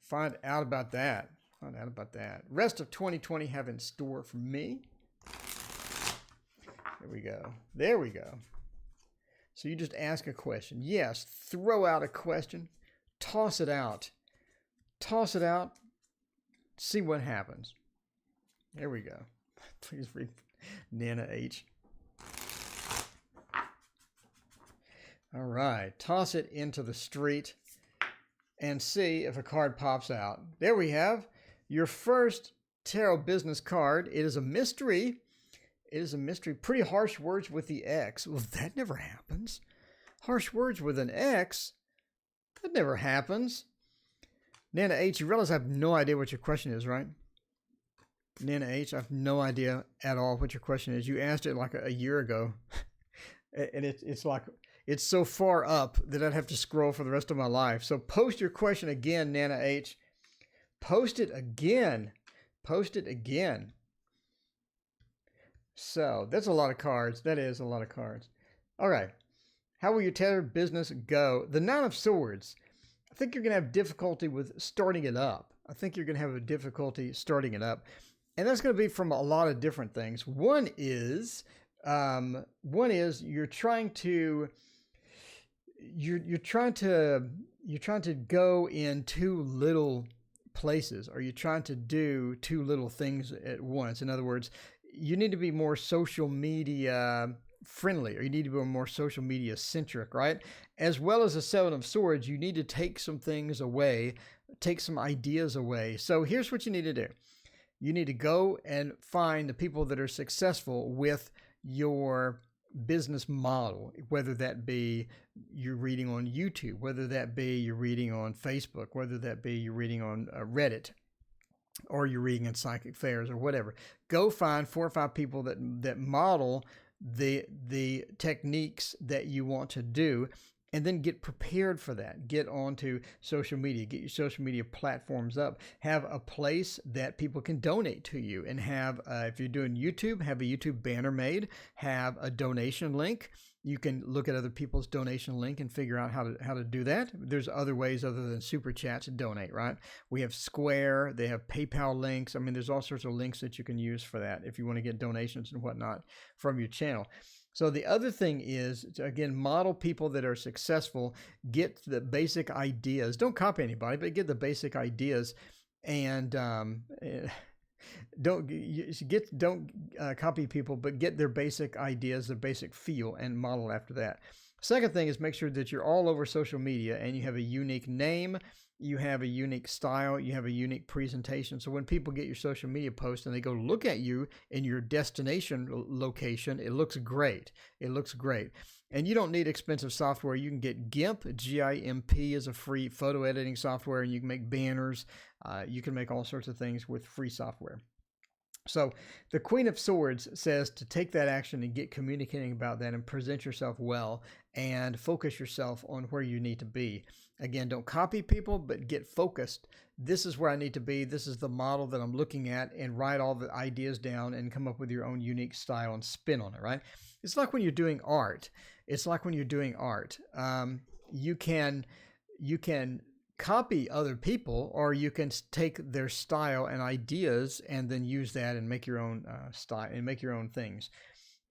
Find out about that. Rest of 2020 have in store for me. There we go. So you just ask a question. Yes, throw out a question. Toss it out. See what happens. There we go. Please read Nana H. All right. Toss it into the street and see if a card pops out. There we have your first tarot business card. It is a mystery. Pretty harsh words with the X. Well, that never happens. Harsh words with an X? That never happens. Nana H, you realize I have no idea what your question is, right? Nana H, I have no idea at all what your question is. You asked it like a year ago. And it's like, it's so far up that I'd have to scroll for the rest of my life. So post your question again, Nana H. Post it again. So that's a lot of cards. That is a lot of cards. All right. How will your tarot business go? The Nine of Swords. I think you're going to have difficulty with starting it up. And that's going to be from a lot of different things. One is you're trying to go in too little places, or you're trying to do too little things at once. In other words, you need to be more social media friendly, or you need to be more social media centric, right? As well as the Seven of Swords, you need to take some things away, take some ideas away. So here's what you need to do. You need to go and find the people that are successful with your business model, whether that be you're reading on YouTube, whether that be you're reading on Facebook, whether that be you're reading on Reddit, or you're reading in Psychic Fairs or whatever. Go find 4 or 5 people that model the techniques that you want to do, and then get prepared for that. Get onto social media, get your social media platforms up, have a place that people can donate to you, and have, if you're doing YouTube, have a YouTube banner made, have a donation link. You can look at other people's donation link and figure out how to do that. There's other ways other than super chat to donate, right? We have Square, they have PayPal links. I mean, there's all sorts of links that you can use for that if you want to get donations and whatnot from your channel. So the other thing is to, again, model people that are successful, get the basic ideas. Don't copy anybody, but get the basic ideas, and don't copy people, but get their basic ideas, their basic feel, and model after that. Second thing is make sure that you're all over social media and you have a unique name, you have a unique style, you have a unique presentation. So when people get your social media post and they go look at you in your destination location, it looks great. And you don't need expensive software. You can get GIMP. G-I-M-P is a free photo editing software, and you can make banners. You can make all sorts of things with free software. So the Queen of Swords says to take that action and get communicating about that and present yourself well and focus yourself on where you need to be. Again, don't copy people, but get focused. This is where I need to be. This is the model that I'm looking at, and write all the ideas down and come up with your own unique style and spin on it, right? It's like when you're doing art. You can copy other people, or you can take their style and ideas and then use that and make your own style and make your own things.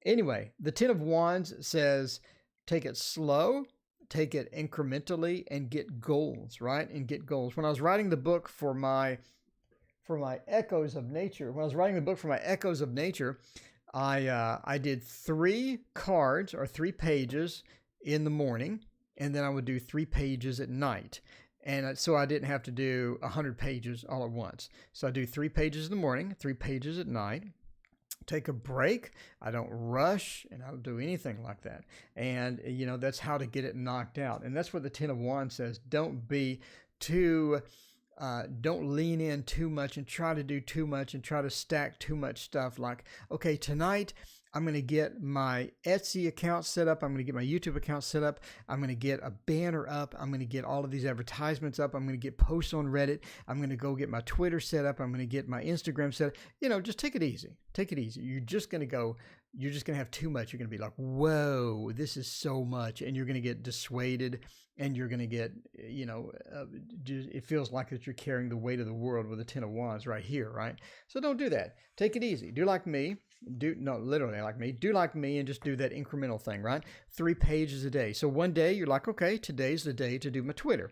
Anyway, the Ten of Wands says take it slow, take it incrementally, and get goals, right? And get goals. When I was writing the book for my Echoes of Nature, I did 3 cards or 3 pages in the morning, and then I would do 3 pages at night. And so I didn't have to do 100 pages all at once. So I do 3 pages in the morning, 3 pages at night. Take a break. I don't rush, and I don't do anything like that. And, you know, that's how to get it knocked out. And that's what the Ten of Wands says. Don't be too... don't lean in too much and try to do too much and try to stack too much stuff. Like, okay, tonight I'm going to get my Etsy account set up. I'm going to get my YouTube account set up. I'm going to get a banner up. I'm going to get all of these advertisements up. I'm going to get posts on Reddit. I'm going to go get my Twitter set up. I'm going to get my Instagram set up. You know, just take it easy. Take it easy. You're just going to have too much. You're going to be like, whoa, this is so much. And you're going to get dissuaded, and you're going to get, you know, it feels like that you're carrying the weight of the world with the Ten of Wands right here, right? So don't do that. Take it easy. Do like me. Literally like me. Do like me and just do that incremental thing, right? 3 pages a day. So one day you're like, okay, today's the day to do my Twitter.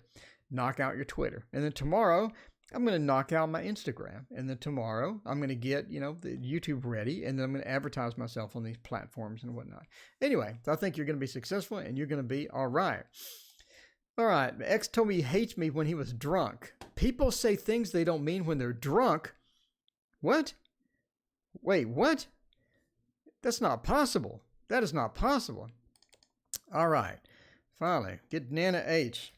Knock out your Twitter. And then tomorrow, I'm going to knock out my Instagram. And then tomorrow, I'm going to get, you know, the YouTube ready. And then I'm going to advertise myself on these platforms and whatnot. Anyway, I think you're going to be successful and you're going to be all right. All right. My ex told me he hates me when he was drunk. People say things they don't mean when they're drunk. What? Wait, what? That's not possible. That is not possible. All right. Finally, get Nana H.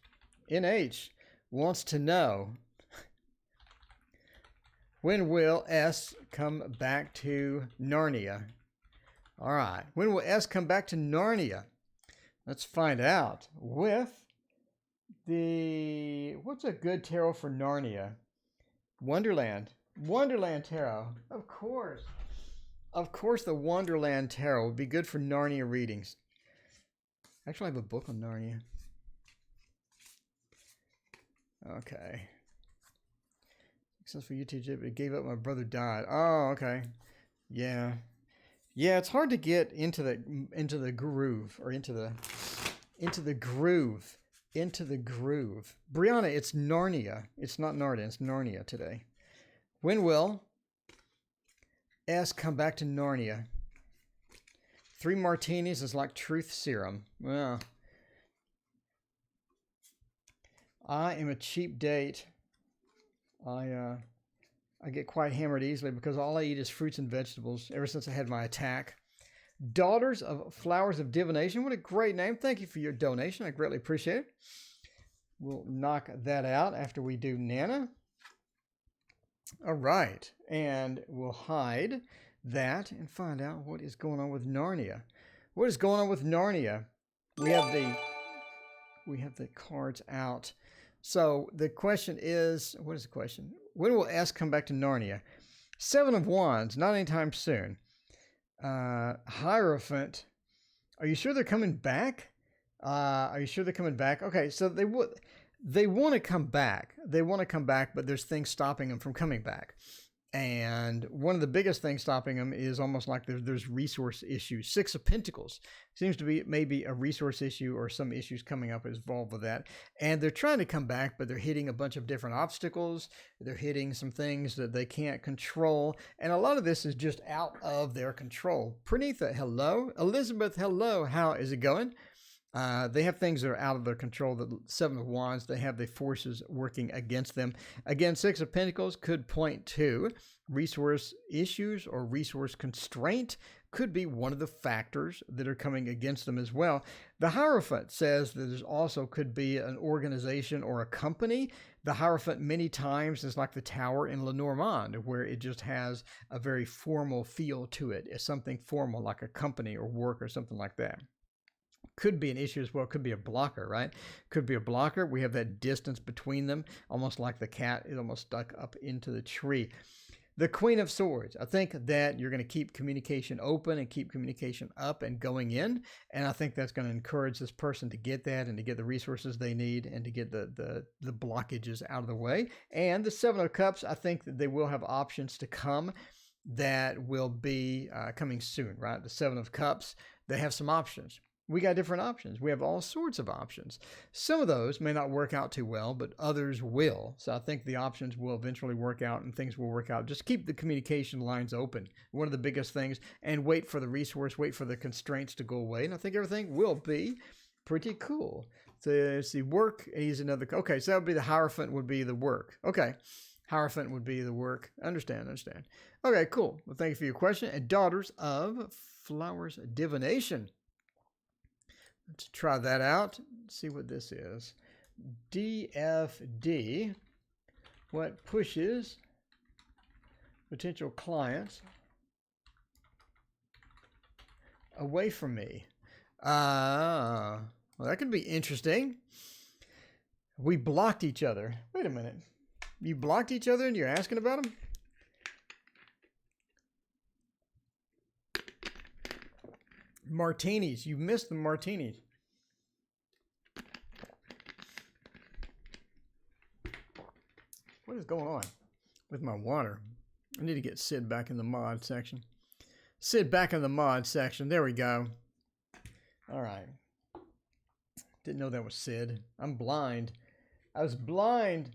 NH wants to know, when will S come back to Narnia? All right. When will S come back to Narnia? Let's find out with what's a good tarot for Narnia? Wonderland. Wonderland Tarot. Of course. Of course, the Wonderland Tarot would be good for Narnia readings. Actually, I have a book on Narnia. Okay. Successful YouTube, but gave up. My brother died. Oh, okay. Yeah. Yeah, it's hard to get into the groove, or into the groove. Brianna, it's Narnia. It's not Narnia. It's Narnia today. When will S come back to Narnia? 3 martinis is like truth serum. Well, I am a cheap date. I get quite hammered easily because all I eat is fruits and vegetables ever since I had my attack. Daughters of Flowers of Divination. What a great name. Thank you for your donation. I greatly appreciate it. We'll knock that out after we do Nana. All right. And we'll hide that and find out what is going on with Narnia. What is going on with Narnia? We have the cards out. So the question is, what is the question? When will S come back to Narnia? 7 of Wands, not anytime soon. Hierophant, are you sure they're coming back? Are you sure they're coming back? Okay, so they want to come back. They want to come back, but there's things stopping them from coming back. And one of the biggest things stopping them is almost like there's resource issues. 6 of Pentacles seems to be maybe a resource issue or some issues coming up involved with that. And they're trying to come back, but they're hitting a bunch of different obstacles. They're hitting some things that they can't control. And a lot of this is just out of their control. Pranitha, hello. Elizabeth, hello. How is it going? They have things that are out of their control. The 7 of Wands, they have the forces working against them. Again, 6 of Pentacles could point to resource issues or resource constraint. Could be one of the factors that are coming against them as well. The Hierophant says that there's also could be an organization or a company. The Hierophant many times is like the tower in Lenormand, where it just has a very formal feel to it. It's something formal, like a company or work or something like that. Could be an issue as well. Could be a blocker, right? Could be a blocker. We have that distance between them, almost like the cat is almost stuck up into the tree. The Queen of Swords. I think that you're going to keep communication open and keep communication up and going in. And I think that's going to encourage this person to get that and to get the resources they need and to get the blockages out of the way. And the 7 of Cups, I think that they will have options to come that will be coming soon, right? The 7 of Cups, they have some options. We got different options. We have all sorts of options. Some of those may not work out too well, but others will. So I think the options will eventually work out and things will work out. Just keep the communication lines open. One of the biggest things, and wait for the resource, wait for the constraints to go away. And I think everything will be pretty cool. So see, work, he's another, okay, so that would be the Hierophant would be the work. Okay, Hierophant would be the work. Understand. Okay, cool. Well, thank you for your question. And Daughters of Flowers Divination. Let's try that out. See what this is. DFD. What pushes potential clients away from me? Well, that could be interesting. We blocked each other. Wait a minute. You blocked each other and you're asking about them? Martinis. You missed the martinis. What is going on with my water? I need to get Sid back in the mod section. Sid back in the mod section. There we go. All right. Didn't know that was Sid. I'm blind. I was blind.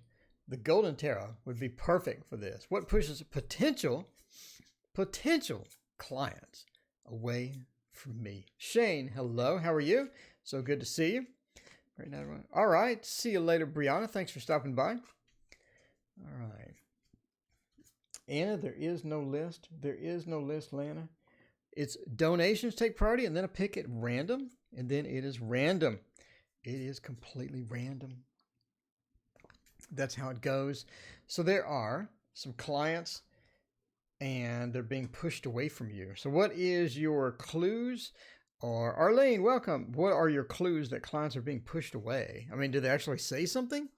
The Golden Tarot would be perfect for this. What pushes potential clients away from me? Shane, hello. How are you? So good to see you. Right now, everyone. All right. See you later, Brianna. Thanks for stopping by. All right. Anna, there is no list. There is no list, Lana. It's donations take priority, and then I pick it random, and then it is random. It is completely random. That's how it goes. So there are some clients, and they're being pushed away from you. So what is your clues? Or Arlene, welcome. What are your clues that clients are being pushed away? I mean, do they actually say something?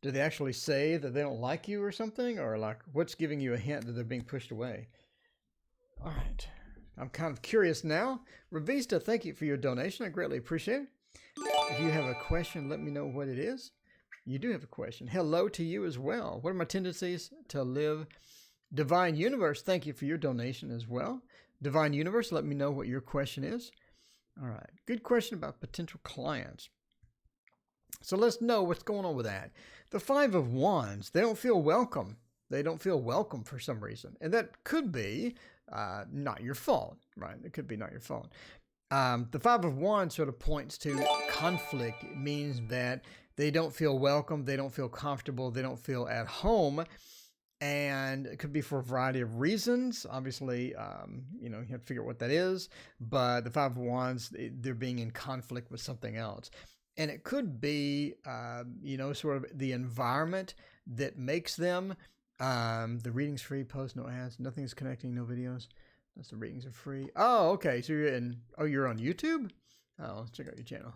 Do they actually say that they don't like you or something? Or like, what's giving you a hint that they're being pushed away? All right. I'm kind of curious now. Ravista, thank you for your donation. I greatly appreciate it. If you have a question, let me know what it is. You do have a question. Hello to you as well. What are my tendencies to live? Divine Universe, thank you for your donation as well. Divine Universe, let me know what your question is. All right. Good question about potential clients. So let's know what's going on with that. The Five of Wands, they don't feel welcome. They don't feel welcome for some reason. And that could be not your fault, right? It could be not your fault. The Five of Wands sort of points to conflict. It means that they don't feel welcome. They don't feel comfortable. They don't feel at home. And it could be for a variety of reasons. Obviously, you have to figure out what that is. But the Five of Wands, they're being in conflict with something else. And it could be, sort of the environment that makes them. The reading's free, post, no ads, nothing's connecting, no videos. That's the readings are free. Oh, okay. So you're on YouTube? Oh, let's check out your channel.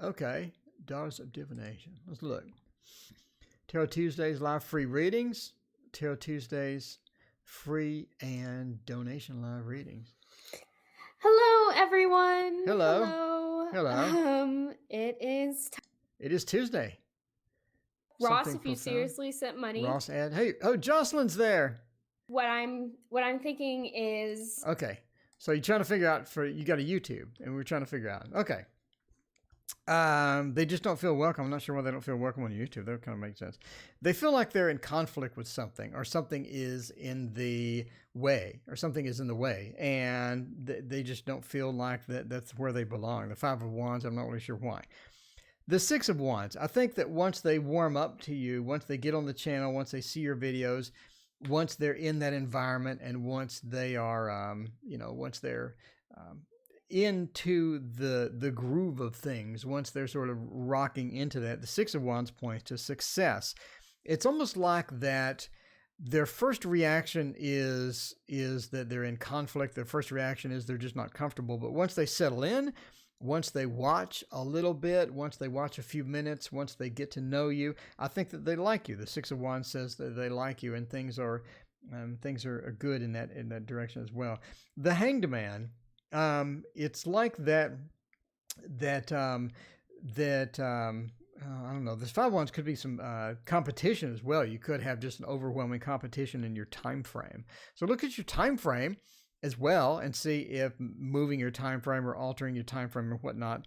Okay. Daughters of Divination. Let's look. Tarot Tuesdays, live free readings. Tarot Tuesdays, free and donation live readings. Hello, everyone. Hello. It is Tuesday. Ross, if you seriously sent money. Ross ad. Hey, Jocelyn's there. What I'm thinking is. Okay. So you're trying to figure out you got a YouTube and we're trying to figure out. Okay. They just don't feel welcome. I'm not sure why they don't feel welcome on YouTube. That kind of makes sense. They feel like they're in conflict with something, or something is in the way, and they just don't feel like that's where they belong. The Five of Wands, I'm not really sure why. The Six of Wands, I think that once they warm up to you, once they get on the channel, once they see your videos, once they're in that environment, and once they are, once they're into the groove of things, once they're sort of rocking into that, the Six of Wands points to success. It's almost like that their first reaction is that they're in conflict. Their first reaction is they're just not comfortable. But once they settle in, once they watch a little bit, once they watch a few minutes, once they get to know you, I think that they like you. The Six of Wands says that they like you, and things are good in that direction as well. The Hanged Man. It's like that I don't know. This Five of Wands could be some competition as well. You could have just an overwhelming competition in your time frame. So look at your time frame as well, and see if moving your time frame or altering your time frame or whatnot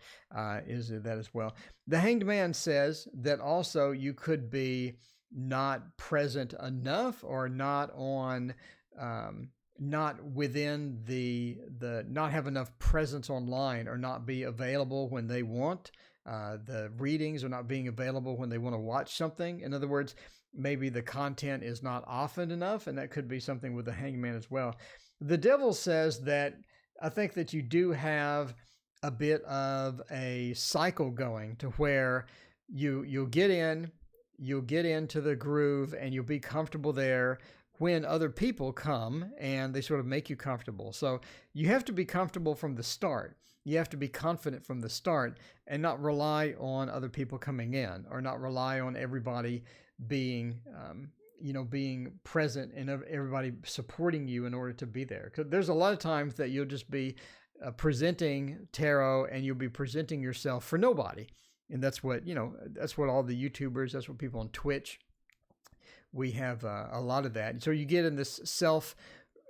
is that as well. The Hanged Man says that also you could be not present enough, or not on, not within the not have enough presence online, or not be available when they want the readings, or not being available when they want to watch something. In other words, maybe the content is not often enough, and that could be something with the Hanged Man as well. The Devil says that I think that you do have a bit of a cycle going, to where you'll get into the groove and you'll be comfortable there when other people come and they sort of make you comfortable. So you have to be comfortable from the start. You have to be confident from the start, and not rely on other people coming in, or not rely on everybody being being present and everybody supporting you in order to be there. Because there's a lot of times that you'll just be presenting tarot, and you'll be presenting yourself for nobody. And that's what, that's what all the YouTubers, that's what people on Twitch, we have a lot of that. So you get in this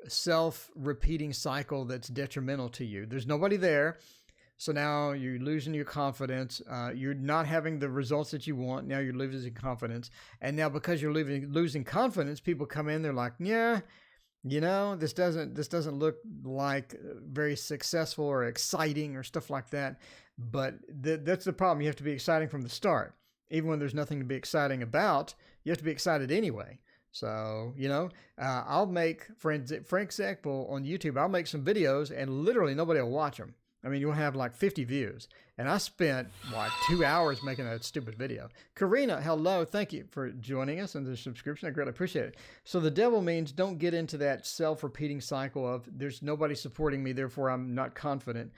self-repeating cycle that's detrimental to you. There's nobody there. So now you're losing your confidence. You're not having the results that you want. Now you're losing confidence. And now because you're losing confidence, people come in, they're like, yeah, this doesn't look like very successful or exciting or stuff like that. But that's the problem. You have to be exciting from the start. Even when there's nothing to be exciting about, you have to be excited anyway. So, I'll make, for example, on YouTube, I'll make some videos and literally nobody will watch them. I mean, you'll have like 50 views. And I spent like 2 hours making that stupid video. Karina, hello. Thank you for joining us and the subscription. I greatly appreciate it. So the Devil means don't get into that self-repeating cycle of there's nobody supporting me, therefore I'm not confident.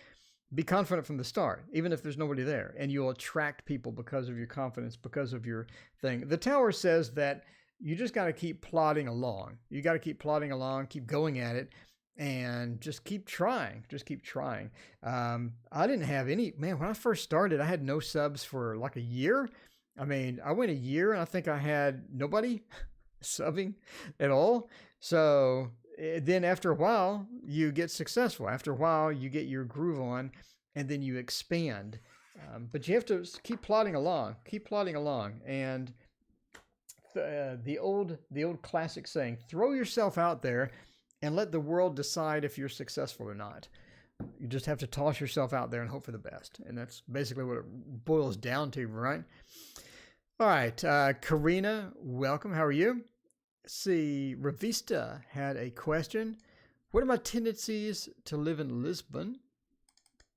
Be confident from the start, even if there's nobody there. And you'll attract people because of your confidence, because of your thing. The Tower says that you just got to keep plodding along. You got to keep plodding along, keep going at it. And just keep trying. Just keep trying. I didn't have any, man, when I first started, I had no subs for like a year. I mean, I went a year and I think I had nobody subbing at all. So then after a while, you get successful. After a while, you get your groove on, and then you expand. But you have to keep plodding along. Keep plodding along. And the old classic saying, throw yourself out there and let the world decide if you're successful or not. You just have to toss yourself out there and hope for the best. And that's basically what it boils down to, right? All right. Karina, welcome. How are you? Let's see. Revista had a question. What are my tendencies to live in Lisbon,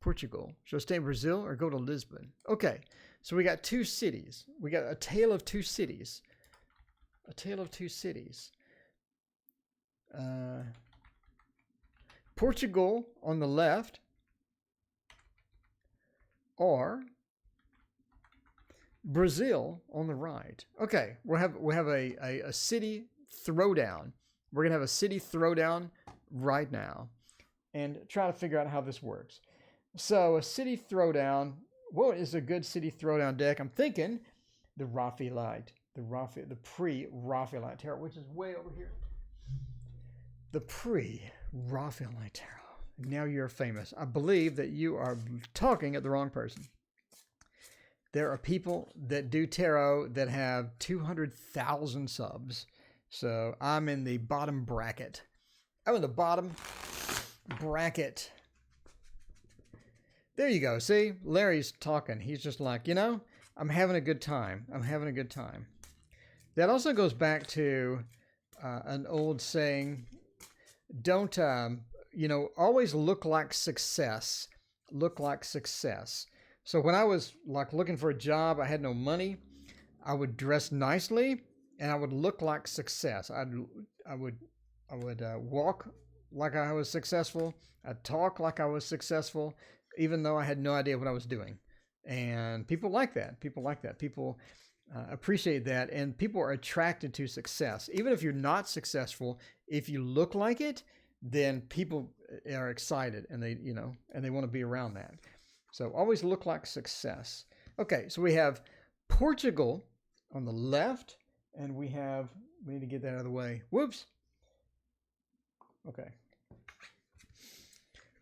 Portugal? Should I stay in Brazil or go to Lisbon? Okay. So we got 2 cities. We got a tale of 2 cities. A tale of 2 cities. Portugal on the left, or Brazil on the right. Okay, we'll have a city throwdown. We're gonna have a city throwdown right now, and try to figure out how this works. So a city throwdown. What is a good city throwdown deck? I'm thinking the Raphaelite, the pre-Raphaelite tarot, which is way over here. The pre-Raphaelite tarot. Now you're famous. I believe that you are talking at the wrong person. There are people that do tarot that have 200,000 subs. So I'm in the bottom bracket. I'm in the bottom bracket. There you go. See, Larry's talking. He's just like, I'm having a good time. I'm having a good time. That also goes back to an old saying. Don't, always look like success. Look like success. So when I was like looking for a job, I had no money. I would dress nicely and I would look like success. I would walk like I was successful. I'd talk like I was successful, even though I had no idea what I was doing. And people like that. People like that. People appreciate that. And people are attracted to success. Even if you're not successful, if you look like it, then people are excited and they want to be around that. So always look like success. Okay, so we have Portugal on the left, and we need to get that out of the way. Whoops. Okay.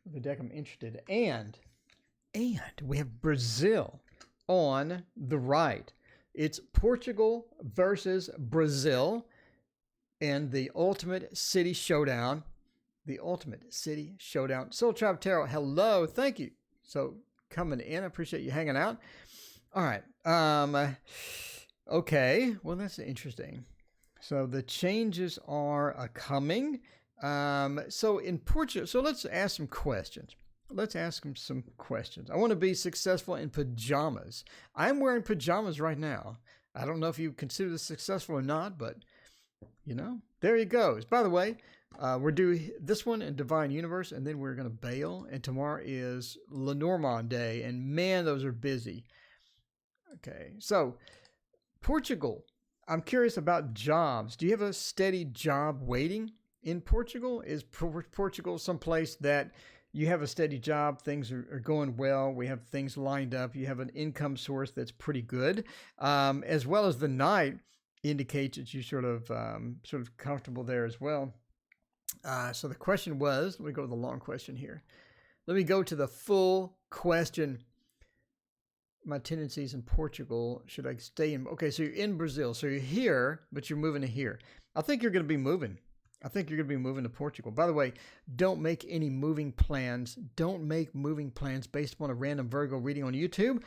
the deck I'm interested in. And we have Brazil on the right. It's Portugal versus Brazil in the Ultimate City Showdown. The Ultimate City Showdown. Soul Tribe Tarot, hello. Thank you. So coming in. I appreciate you hanging out. All right. Okay. Well, that's interesting. So the changes are coming. So in Portugal, so let's ask some questions. Let's ask them some questions. I want to be successful in pajamas. I'm wearing pajamas right now. I don't know if you consider this successful or not, but you know, there he goes. By the way, we're doing this one in Divine Universe, and then we're going to bail. And tomorrow is Lenormand Day, and man, those are busy. Okay, so Portugal. I'm curious about jobs. Do you have a steady job waiting in Portugal? Is Portugal someplace that you have a steady job, things are going well, we have things lined up, you have an income source that's pretty good, as well as the night indicates that you're sort of comfortable there as well. So the question was, let me go to the long question here. Let me go to the full question. My tendencies in Portugal, should I stay in? Okay, so you're in Brazil, so you're here, but you're moving to here. I think you're going to be moving. I think you're going to be moving to Portugal. By the way, don't make any moving plans. Don't make moving plans based upon a random Virgo reading on YouTube.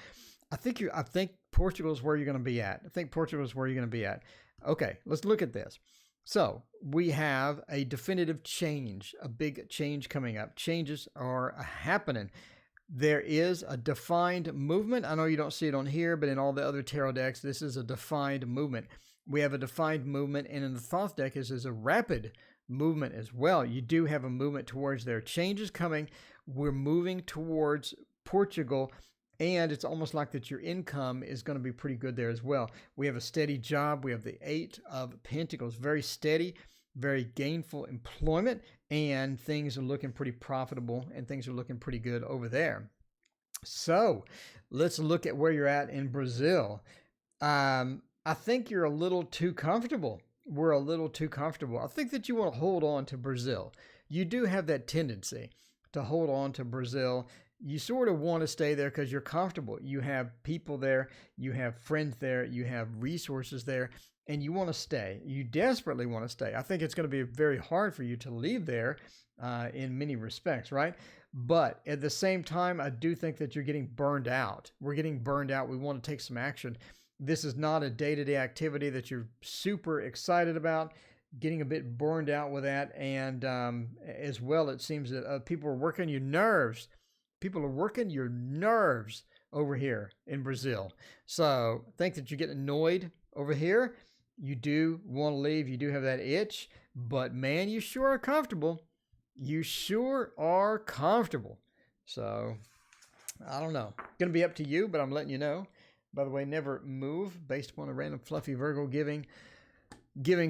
I think Portugal is where you're going to be at. I think Portugal is where you're going to be at. Okay, let's look at this. So we have a definitive change, a big change coming up. Changes are happening. There is a defined movement. I know you don't see it on here, but in all the other tarot decks, this is a defined movement. We have a defined movement, and in the Thoth deck, this is a rapid movement as well. You do have a movement towards there. Changes coming. We're moving towards Portugal, and it's almost like that your income is going to be pretty good there as well. We have a steady job. We have the Eight of Pentacles. Very steady, very gainful employment, and things are looking pretty profitable, and things are looking pretty good over there. So let's look at where you're at in Brazil. I think you're a little too comfortable. We're a little too comfortable. I think that you want to hold on to Brazil. You do have that tendency to hold on to Brazil. You sort of want to stay there because you're comfortable. You have people there. You have friends there. You have resources there. And you want to stay. You desperately want to stay. I think it's going to be very hard for you to leave there in many respects, right? But at the same time, I do think that you're getting burned out. We're getting burned out. We want to take some action. This is not a day-to-day activity that you're super excited about, getting a bit burned out with that. And as well, it seems that people are working your nerves. People are working your nerves over here in Brazil. So I think that you're getting annoyed over here. You do want to leave. You do have that itch. But man, you sure are comfortable. You sure are comfortable. So I don't know. It's going to be up to you, but I'm letting you know. By the way, never move based upon a random fluffy Virgo giving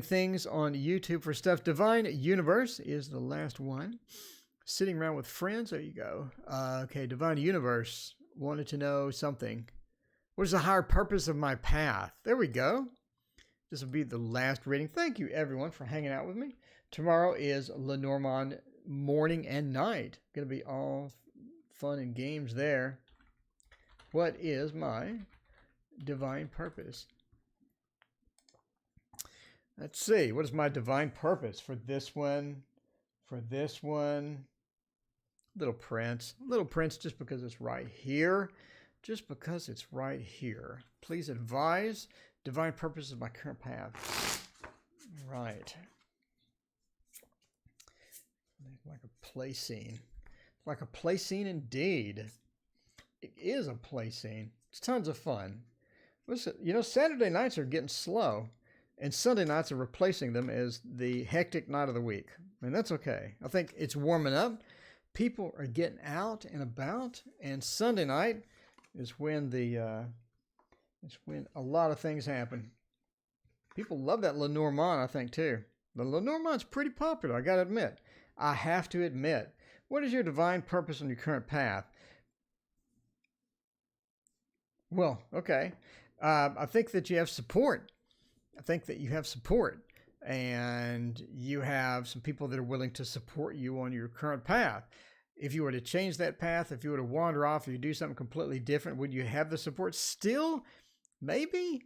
things on YouTube for stuff. Divine Universe is the last one. Sitting around with friends. There you go. Okay, Divine Universe wanted to know something. What is the higher purpose of my path? There we go. This will be the last reading. Thank you, everyone, for hanging out with me. Tomorrow is Lenormand morning and night. Going to be all fun and games there. What is my divine purpose? Let's see. What is my divine purpose for this one? For this one. Little Prince. Little Prince just because it's right here. Just because it's right here. Please advise. Divine purpose of my current path. Right. Like a play scene. Like a play scene indeed. It is a play scene. It's tons of fun. Listen, you know, Saturday nights are getting slow, and Sunday nights are replacing them as the hectic night of the week. And that's okay. I think it's warming up. People are getting out and about, and Sunday night is when a lot of things happen. People love that Lenormand, I think, too. The Lenormand's pretty popular, I got to admit. I have to admit. What is your divine purpose on your current path? Well, okay. I think that you have support. I think that you have support. And you have some people that are willing to support you on your current path. if you were to change that path, if you were to wander off, or you do something completely different, would you have the support still? Maybe.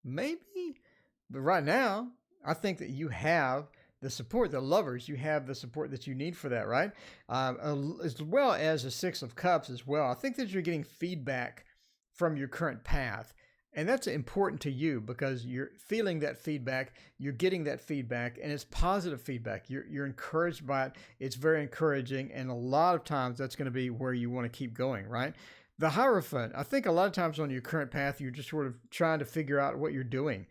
But right now, I think that you have the support, the lovers, you have the support that you need for that, right? As well as a Six of Cups as well. I think that you're getting feedback from your current path. And that's important to you because you're feeling that feedback, you're getting that feedback, and it's positive feedback. You're encouraged by it. It's very encouraging, and a lot of times that's going to be where you want to keep going, right? The Hierophant, I think a lot of times on your current path, you're just sort of trying to figure out what you're doing.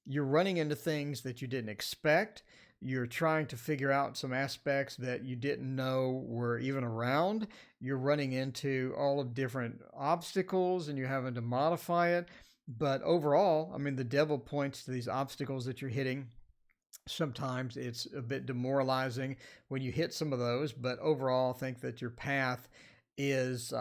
You're running into things that you didn't expect. You're trying to figure out some aspects that you didn't know were even around. You're running into all of different obstacles, and you're having to modify it. But overall, I mean, the devil points to these obstacles that you're hitting. Sometimes it's a bit demoralizing when you hit some of those, but overall, I think that your path is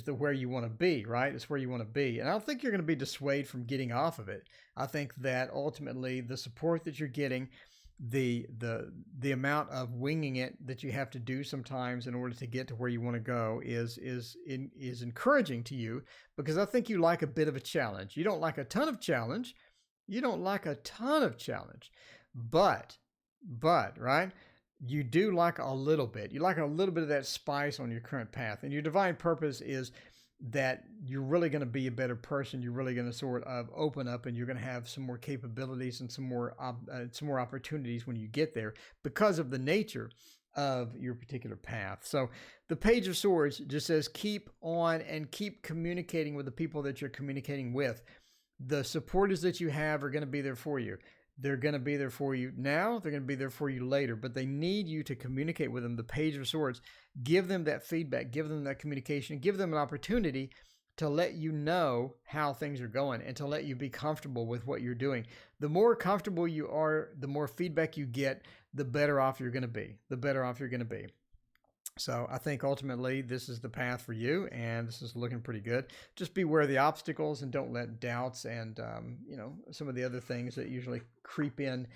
where you want to be, right? It's where you want to be. And I don't think you're going to be dissuaded from getting off of it. I think that ultimately the support that you're getting, the amount of winging it that you have to do sometimes in order to get to where you want to go is encouraging to you, because I think you like a bit of a challenge. You don't like a ton of challenge. But right? You do like a little bit. You like a little bit of that spice on your current path. And your divine purpose is that you're really going to be a better person. You're really going to sort of open up, and you're going to have some more capabilities and some more opportunities when you get there because of the nature of your particular path. So the Page of Swords just says keep on and keep communicating with the people that you're communicating with. The supporters that you have are going to be there for you. They're going to be there for you now. They're going to be there for you later, but they need you to communicate with them. The Page of Swords, give them that feedback, give them that communication, give them an opportunity to let you know how things are going and to let you be comfortable with what you're doing. The more comfortable you are, the more feedback you get, the better off you're going to be. So I think ultimately this is the path for you, and this is looking pretty good. Just beware of the obstacles and don't let doubts and some of the other things that usually creep in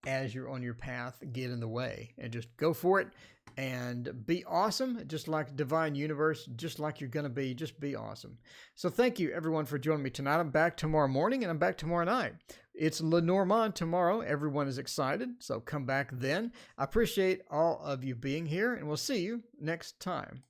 as you're on your path get in the way. And just go for it and be awesome, just like Divine Universe, just like you're going to be. Just be awesome. So thank you, everyone, for joining me tonight. I'm back tomorrow morning, and I'm back tomorrow night. It's Lenormand tomorrow. Everyone is excited, so come back then. I appreciate all of you being here, and we'll see you next time.